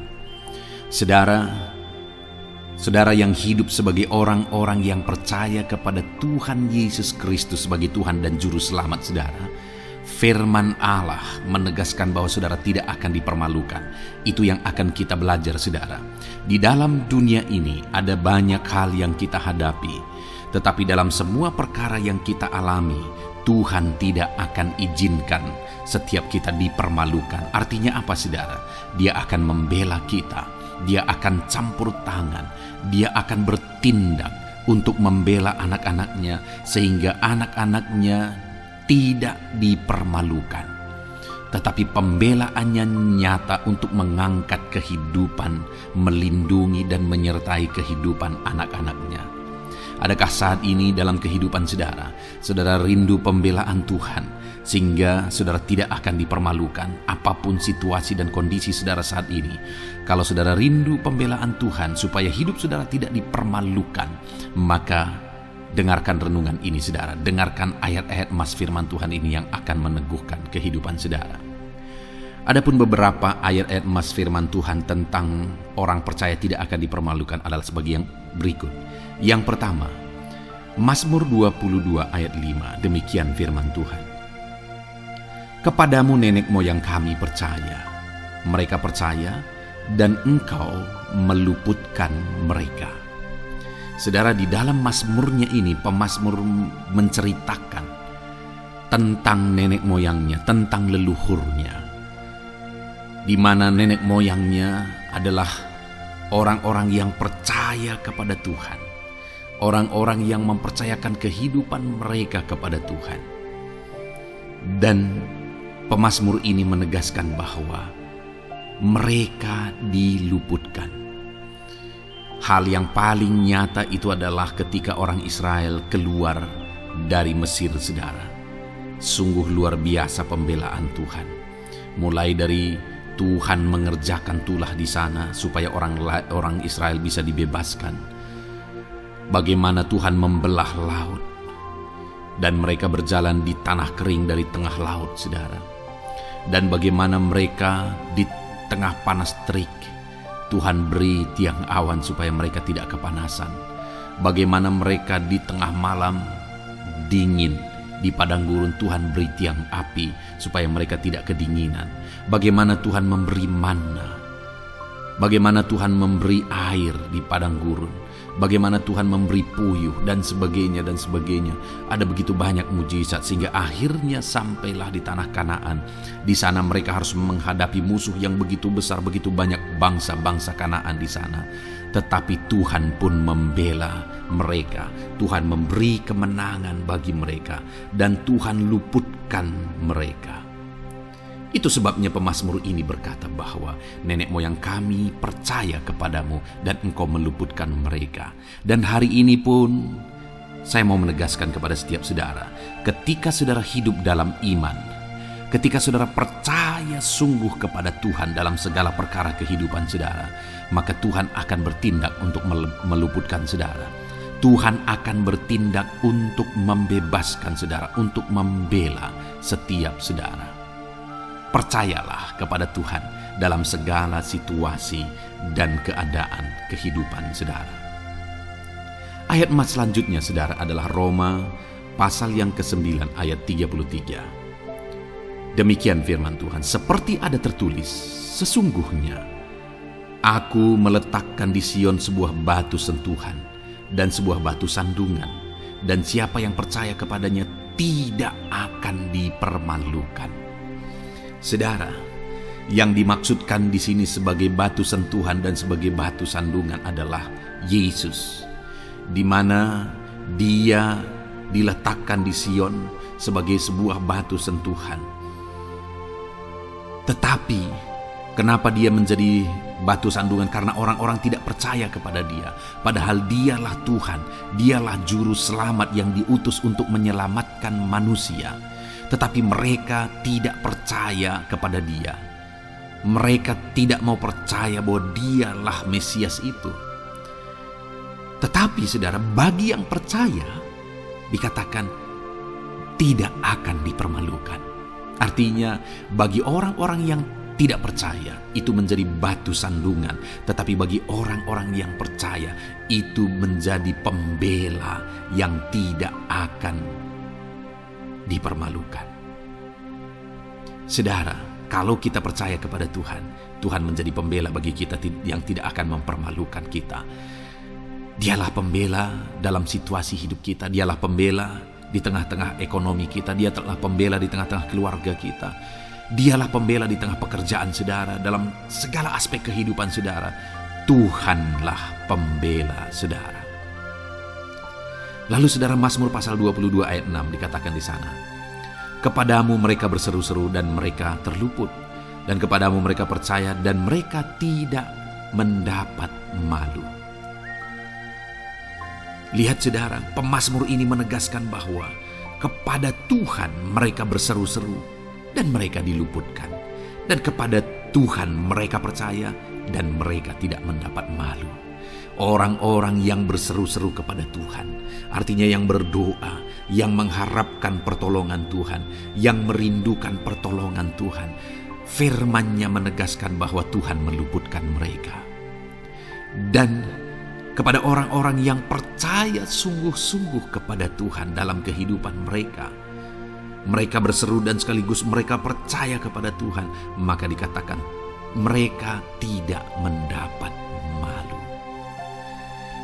Saudara yang hidup sebagai orang-orang yang percaya kepada Tuhan Yesus Kristus sebagai Tuhan dan Juru Selamat saudara, firman Allah menegaskan bahwa saudara tidak akan dipermalukan. Itu yang akan kita belajar saudara. Di dalam dunia ini ada banyak hal yang kita hadapi, tetapi dalam semua perkara yang kita alami, Tuhan tidak akan izinkan setiap kita dipermalukan. Artinya apa saudara? Dia akan membela kita, Dia akan campur tangan, Dia akan bertindak untuk membela anak-anaknya sehingga anak-anaknya tidak dipermalukan. Tetapi pembelaannya nyata untuk mengangkat kehidupan, melindungi dan menyertai kehidupan anak-anaknya. Adakah saat ini dalam kehidupan saudara rindu pembelaan Tuhan sehingga saudara tidak akan dipermalukan apapun situasi dan kondisi saudara saat ini? Kalau saudara rindu pembelaan Tuhan supaya hidup saudara tidak dipermalukan, maka dengarkan renungan ini saudara, dengarkan ayat-ayat emas firman Tuhan ini yang akan meneguhkan kehidupan saudara. Adapun beberapa ayat-ayat emas firman Tuhan tentang orang percaya tidak akan dipermalukan adalah sebagai yang berikut. Yang pertama, Mazmur 22 ayat 5, demikian firman Tuhan. Kepadamu nenek moyang kami percaya, mereka percaya dan Engkau meluputkan mereka. Saudara, di dalam mazmurnya ini pemazmur menceritakan tentang nenek moyangnya, tentang leluhurnya, di mana nenek moyangnya adalah orang-orang yang percaya kepada Tuhan, orang-orang yang mempercayakan kehidupan mereka kepada Tuhan. Dan pemazmur ini menegaskan bahwa mereka diluputkan. Hal yang paling nyata itu adalah ketika orang Israel keluar dari Mesir saudara. Sungguh luar biasa pembelaan Tuhan. Mulai dari Tuhan mengerjakan tulah di sana supaya orang Israel bisa dibebaskan. Bagaimana Tuhan membelah laut dan mereka berjalan di tanah kering dari tengah laut saudara. Dan bagaimana mereka di tengah panas terik Tuhan beri tiang awan supaya mereka tidak kepanasan. Bagaimana mereka di tengah malam dingin di padang gurun, Tuhan beri tiang api supaya mereka tidak kedinginan. Bagaimana Tuhan memberi manna, bagaimana Tuhan memberi air di padang gurun, bagaimana Tuhan memberi puyuh dan sebagainya dan sebagainya. Ada begitu banyak mujizat sehingga akhirnya sampailah di tanah Kanaan. Di sana mereka harus menghadapi musuh yang begitu besar, begitu banyak bangsa-bangsa Kanaan di sana. Tetapi Tuhan pun membela mereka. Tuhan memberi kemenangan bagi mereka dan Tuhan luputkan mereka. Itu sebabnya pemazmur ini berkata bahwa nenek moyang kami percaya kepadamu dan Engkau meluputkan mereka. Dan hari ini pun saya mau menegaskan kepada setiap saudara, ketika saudara hidup dalam iman, ketika saudara percaya sungguh kepada Tuhan dalam segala perkara kehidupan saudara, maka Tuhan akan bertindak untuk meluputkan saudara. Tuhan akan bertindak untuk membebaskan saudara, untuk membela setiap saudara. Percayalah kepada Tuhan dalam segala situasi dan keadaan kehidupan saudara. Ayat emas selanjutnya saudara adalah Roma pasal yang ke-9 ayat 33. Demikian firman Tuhan, seperti ada tertulis, sesungguhnya aku meletakkan di Sion sebuah batu sentuhan dan sebuah batu sandungan, dan siapa yang percaya kepadanya tidak akan dipermalukan. Saudara, Yang dimaksudkan di sini sebagai batu sentuhan dan sebagai batu sandungan adalah Yesus, di mana Dia diletakkan di Sion sebagai sebuah batu sentuhan. Tetapi kenapa Dia menjadi batu sandungan? Karena orang-orang tidak percaya kepada Dia. Padahal Dialah Tuhan, Dialah juru selamat yang diutus untuk menyelamatkan manusia. Tetapi mereka tidak percaya kepada Dia. Mereka tidak mau percaya bahwa Dialah Mesias itu. Tetapi saudara, bagi yang percaya dikatakan tidak akan dipermalukan. Artinya bagi orang-orang yang tidak percaya itu menjadi batu sandungan, tetapi bagi orang-orang yang percaya itu menjadi pembela yang tidak akan dipermalukan. Saudara, kalau kita percaya kepada Tuhan, Tuhan menjadi pembela bagi kita yang tidak akan mempermalukan kita. Dialah pembela dalam situasi hidup kita. Dialah pembela di tengah-tengah ekonomi kita. Dialah pembela di tengah-tengah keluarga kita. Dialah pembela di tengah pekerjaan saudara. Dalam segala aspek kehidupan saudara, Tuhanlah pembela saudara. Lalu saudara, Mazmur pasal 22 ayat 6 dikatakan di sana, kepadamu mereka berseru-seru dan mereka terluput, dan kepadamu mereka percaya dan mereka tidak mendapat malu. Lihat saudara, pemazmur ini menegaskan bahwa kepada Tuhan mereka berseru-seru dan mereka diluputkan, dan kepada Tuhan mereka percaya dan mereka tidak mendapat malu. Orang-orang yang berseru-seru kepada Tuhan, artinya yang berdoa, yang mengharapkan pertolongan Tuhan, yang merindukan pertolongan Tuhan, firman-Nya menegaskan bahwa Tuhan meluputkan mereka. Dan kepada orang-orang yang percaya sungguh-sungguh kepada Tuhan dalam kehidupan mereka, mereka berseru dan sekaligus mereka percaya kepada Tuhan, maka dikatakan mereka tidak mendapat malu.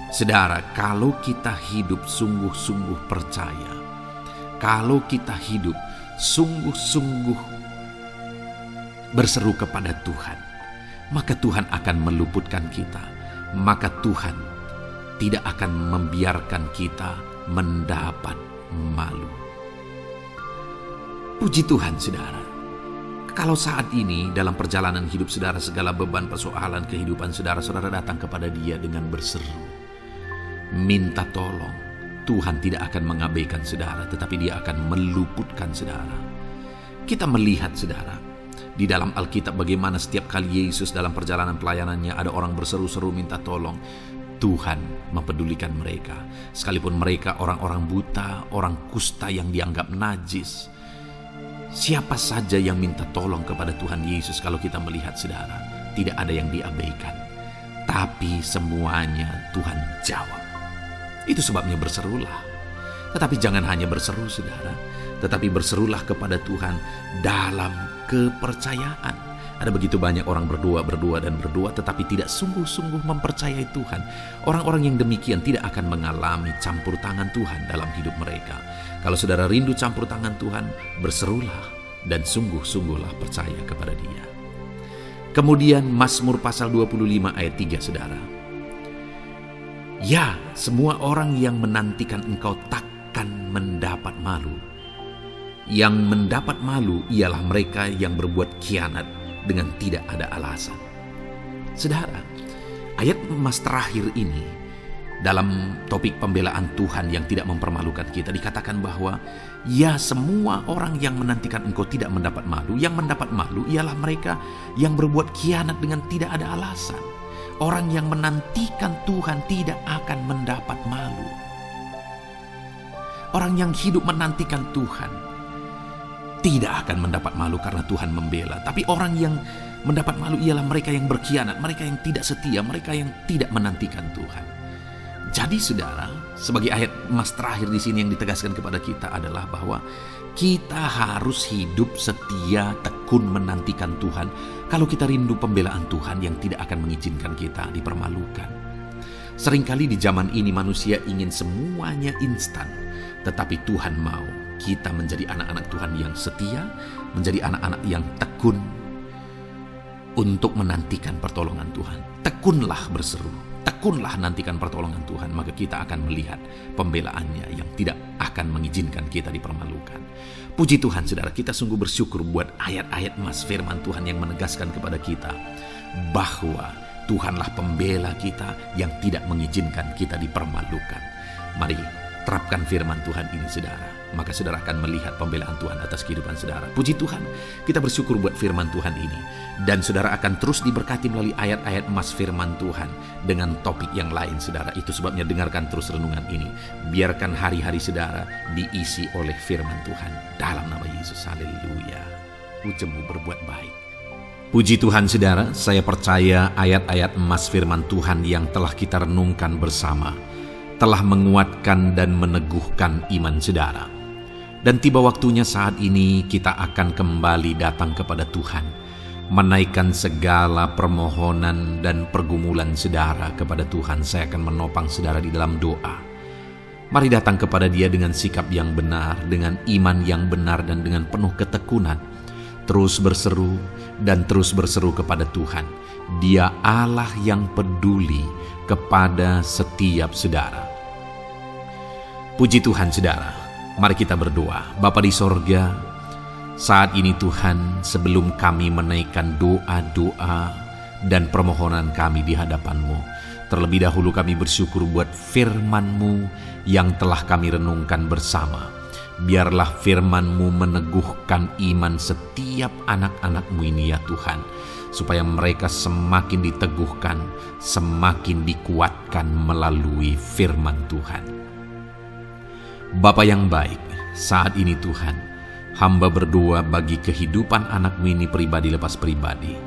Saudara, kalau kita hidup sungguh-sungguh percaya, kalau kita hidup sungguh-sungguh berseru kepada Tuhan, maka Tuhan akan meluputkan kita. Maka Tuhan tidak akan membiarkan kita mendapat malu. Puji Tuhan saudara. Kalau saat ini dalam perjalanan hidup saudara, segala beban persoalan kehidupan saudara datang kepada Dia dengan berseru, minta tolong, Tuhan tidak akan mengabaikan saudara, tetapi Dia akan meluputkan saudara. Kita melihat saudara, di dalam Alkitab bagaimana setiap kali Yesus dalam perjalanan pelayanannya ada orang berseru-seru minta tolong, Tuhan mempedulikan mereka. Sekalipun mereka orang-orang buta, orang kusta yang dianggap najis. Siapa saja yang minta tolong kepada Tuhan Yesus, kalau kita melihat saudara, tidak ada yang diabaikan. Tapi semuanya Tuhan jawab. Itu sebabnya berserulah. Tetapi jangan hanya berseru saudara, tetapi berserulah kepada Tuhan dalam kepercayaan. Ada begitu banyak orang berdoa tetapi tidak sungguh-sungguh mempercayai Tuhan. Orang-orang yang demikian tidak akan mengalami campur tangan Tuhan dalam hidup mereka. Kalau saudara rindu campur tangan Tuhan, berserulah dan sungguh-sungguhlah percaya kepada Dia. Kemudian Mazmur pasal 25 ayat 3 saudara. Ya, semua orang yang menantikan Engkau takkan mendapat malu. Yang mendapat malu ialah mereka yang berbuat khianat dengan tidak ada alasan. Saudara, ayat emas terakhir ini dalam topik pembelaan Tuhan yang tidak mempermalukan kita dikatakan bahwa ya, semua orang yang menantikan Engkau tidak mendapat malu. Yang mendapat malu ialah mereka yang berbuat khianat dengan tidak ada alasan. Orang yang menantikan Tuhan tidak akan mendapat malu. Orang yang hidup menantikan Tuhan tidak akan mendapat malu karena Tuhan membela. Tapi orang yang mendapat malu ialah mereka yang berkhianat, mereka yang tidak setia, mereka yang tidak menantikan Tuhan. Jadi saudara, sebagai ayat emas terakhir di sini yang ditegaskan kepada kita adalah bahwa kita harus hidup setia, tekun menantikan Tuhan. Kalau kita rindu pembelaan Tuhan yang tidak akan mengizinkan kita dipermalukan. Seringkali di zaman ini manusia ingin semuanya instan, tetapi Tuhan mau kita menjadi anak-anak Tuhan yang setia, menjadi anak-anak yang tekun, untuk menantikan pertolongan Tuhan. Tekunlah berseru, tekunlah nantikan pertolongan Tuhan, maka kita akan melihat pembelaannya yang tidak akan mengizinkan kita dipermalukan. Puji Tuhan saudara, kita sungguh bersyukur buat ayat-ayat mas firman Tuhan yang menegaskan kepada kita bahwa Tuhanlah pembela kita yang tidak mengizinkan kita dipermalukan. Mari terapkan firman Tuhan ini saudara, maka saudara akan melihat pembelaan Tuhan atas kehidupan saudara. Puji Tuhan, kita bersyukur buat firman Tuhan ini. Dan saudara akan terus diberkati melalui ayat-ayat emas firman Tuhan dengan topik yang lain saudara. Itu sebabnya dengarkan terus renungan ini. Biarkan hari-hari saudara diisi oleh firman Tuhan. Dalam nama Yesus, haleluya. Ujungmu berbuat baik. Puji Tuhan saudara, saya percaya ayat-ayat emas firman Tuhan yang telah kita renungkan bersama telah menguatkan dan meneguhkan iman saudara. Dan tiba waktunya saat ini kita akan kembali datang kepada Tuhan, menaikkan segala permohonan dan pergumulan saudara kepada Tuhan. Saya akan menopang saudara di dalam doa. Mari datang kepada Dia dengan sikap yang benar, dengan iman yang benar, dan dengan penuh ketekunan. Terus berseru dan terus berseru kepada Tuhan. Dia Allah yang peduli kepada setiap saudara. Puji Tuhan saudara, mari kita berdoa. Bapa di sorga, saat ini Tuhan, sebelum kami menaikkan doa-doa dan permohonan kami di hadapan-Mu, terlebih dahulu kami bersyukur buat firman-Mu yang telah kami renungkan bersama. Biarlah firman-Mu meneguhkan iman setiap anak-anak-Mu ini ya Tuhan, supaya mereka semakin diteguhkan, semakin dikuatkan melalui firman Tuhan. Bapa yang baik, saat ini Tuhan, hamba berdoa bagi kehidupan anak-Mu ini pribadi lepas pribadi.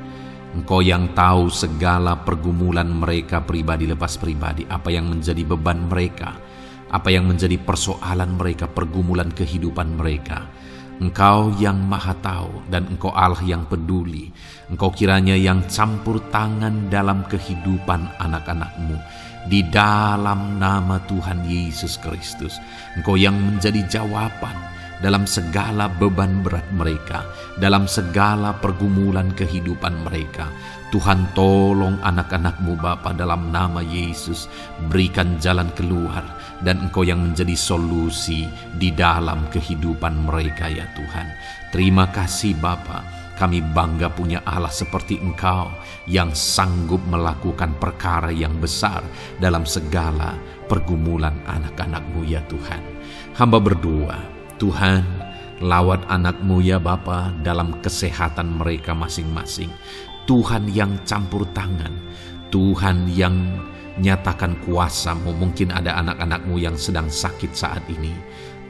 Engkau yang tahu segala pergumulan mereka pribadi lepas pribadi, apa yang menjadi beban mereka, apa yang menjadi persoalan mereka, pergumulan kehidupan mereka. Engkau yang maha tahu dan Engkau Allah yang peduli. Engkau kiranya yang campur tangan dalam kehidupan anak-anak-Mu. Di dalam nama Tuhan Yesus Kristus, Engkau yang menjadi jawaban dalam segala beban berat mereka, dalam segala pergumulan kehidupan mereka. Tuhan tolong anak-anak-Mu Bapa dalam nama Yesus, berikan jalan keluar, dan Engkau yang menjadi solusi di dalam kehidupan mereka ya Tuhan. Terima kasih Bapa. Kami bangga punya Allah seperti Engkau yang sanggup melakukan perkara yang besar dalam segala pergumulan anak-anak-Mu ya Tuhan. Hamba berdoa, Tuhan, lawat anak-Mu ya Bapa dalam kesehatan mereka masing-masing. Tuhan yang campur tangan, Tuhan yang nyatakan kuasa-Mu. Mungkin ada anak-anak-Mu yang sedang sakit saat ini.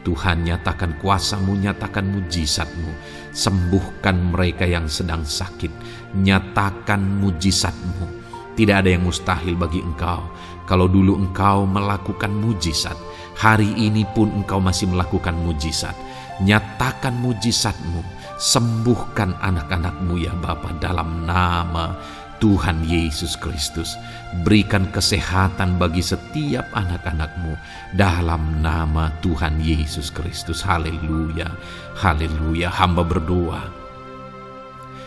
Tuhan, nyatakan kuasa-Mu, nyatakan mujizat-Mu. Sembuhkan mereka yang sedang sakit. Nyatakan mujizat-Mu. Tidak ada yang mustahil bagi Engkau. Kalau dulu Engkau melakukan mujizat, hari ini pun Engkau masih melakukan mujizat. Nyatakan mujizat-Mu. Sembuhkan anak-anak-Mu ya Bapa dalam nama Tuhan Yesus Kristus. Berikan kesehatan bagi setiap anak-anak-Mu dalam nama Tuhan Yesus Kristus. Haleluya, haleluya. Hamba berdoa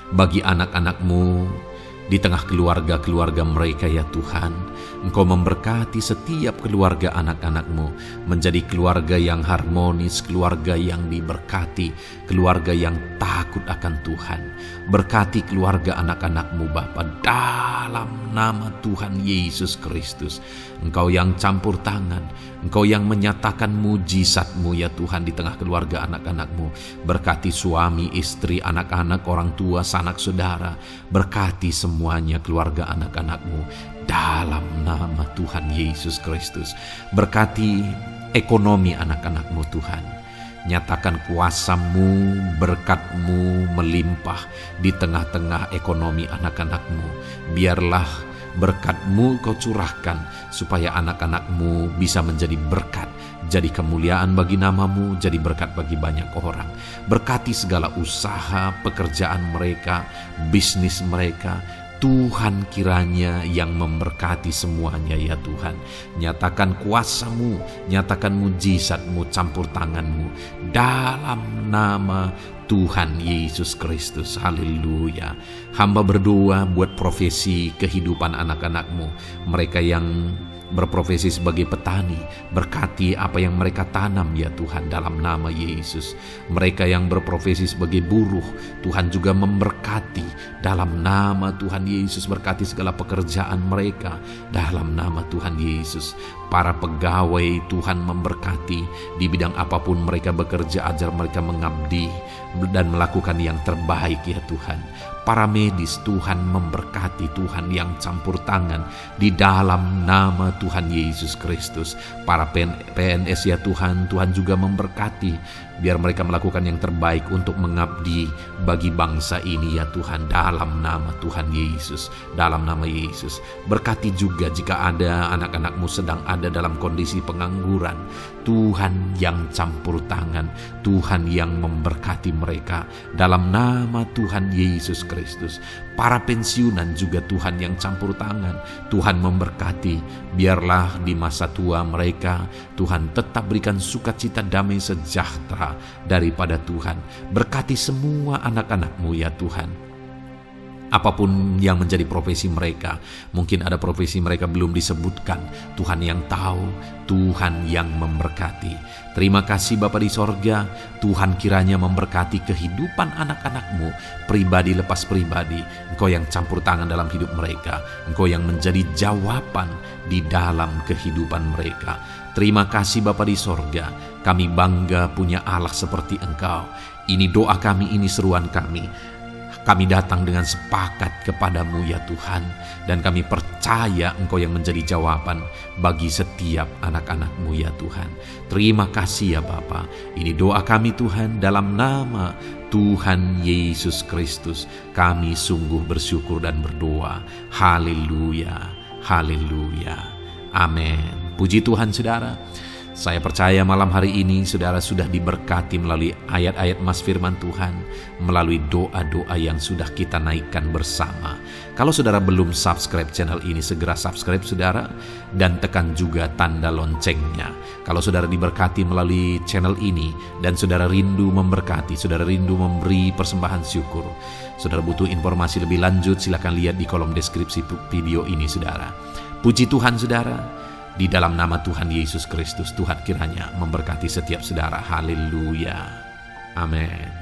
bagi anak-anak-Mu di tengah keluarga-keluarga mereka ya Tuhan. Engkau memberkati setiap keluarga anak-anak-Mu menjadi keluarga yang harmonis, keluarga yang diberkati, keluarga yang takut akan Tuhan. Berkati keluarga anak-anak-Mu Bapa dalam nama Tuhan Yesus Kristus. Engkau yang campur tangan, Engkau yang menyatakan mujizat-Mu ya Tuhan di tengah keluarga anak-anak-Mu. Berkati suami, istri, anak-anak, orang tua, sanak saudara. Berkati semuanya keluarga anak-anak-Mu dalam nama Tuhan Yesus Kristus. Berkati ekonomi anak-anak-Mu Tuhan. Nyatakan kuasa-Mu, berkat-Mu melimpah di tengah-tengah ekonomi anak-anak-Mu. Biarlah berkat-Mu Kau curahkan supaya anak-anak-Mu bisa menjadi berkat, jadi kemuliaan bagi nama-Mu, jadi berkat bagi banyak orang. Berkati segala usaha, pekerjaan mereka, bisnis mereka. Tuhan kiranya yang memberkati semuanya ya Tuhan. Nyatakan kuasa-Mu, nyatakan mujizat-Mu, campur tangan-Mu dalam nama Tuhan Yesus Kristus. Haleluya. Hamba berdoa buat profesi kehidupan anak-anak-Mu, mereka yang berprofesi sebagai petani, berkati apa yang mereka tanam ya Tuhan dalam nama Yesus. Mereka yang berprofesi sebagai buruh, Tuhan juga memberkati dalam nama Tuhan Yesus. Berkati segala pekerjaan mereka dalam nama Tuhan Yesus. Para pegawai Tuhan memberkati di bidang apapun mereka bekerja, ajar mereka mengabdi dan melakukan yang terbaik ya Tuhan. Para medis Tuhan memberkati, Tuhan yang campur tangan di dalam nama Tuhan Yesus Kristus. Para PNS ya Tuhan, Tuhan juga memberkati biar mereka melakukan yang terbaik untuk mengabdi bagi bangsa ini ya Tuhan dalam nama Tuhan Yesus. Dalam nama Yesus. Berkati juga jika ada anak-anak-Mu sedang ada dalam kondisi pengangguran, Tuhan yang campur tangan, Tuhan yang memberkati mereka dalam nama Tuhan Yesus Kristus. Para pensiunan juga Tuhan yang campur tangan, Tuhan memberkati. Biarlah di masa tua mereka Tuhan tetap berikan sukacita, damai sejahtera daripada Tuhan. Berkati semua anak-anak-Mu ya Tuhan. Apapun yang menjadi profesi mereka, mungkin ada profesi mereka belum disebutkan, Tuhan yang tahu, Tuhan yang memberkati. Terima kasih Bapa di sorga, Tuhan kiranya memberkati kehidupan anak-anak-Mu, pribadi lepas pribadi. Engkau yang campur tangan dalam hidup mereka, Engkau yang menjadi jawaban di dalam kehidupan mereka. Terima kasih Bapa di sorga, kami bangga punya Allah seperti Engkau. Ini doa kami, ini seruan kami. Kami datang dengan sepakat kepadamu ya Tuhan, dan kami percaya Engkau yang menjadi jawaban bagi setiap anak-anak-Mu ya Tuhan. Terima kasih ya Bapa. Ini doa kami Tuhan dalam nama Tuhan Yesus Kristus. Kami sungguh bersyukur dan berdoa. Haleluya, haleluya, amin. Puji Tuhan saudara. Saya percaya malam hari ini saudara sudah diberkati melalui ayat-ayat Mas Firman Tuhan, melalui doa-doa yang sudah kita naikkan bersama. Kalau saudara belum subscribe channel ini, segera subscribe saudara, dan tekan juga tanda loncengnya. Kalau saudara diberkati melalui channel ini, dan saudara rindu memberkati, saudara rindu memberi persembahan syukur, saudara butuh informasi lebih lanjut, silakan lihat di kolom deskripsi video ini saudara. Puji Tuhan saudara. Di dalam nama Tuhan Yesus Kristus, Tuhan kiranya memberkati setiap saudara. Haleluya. Amin.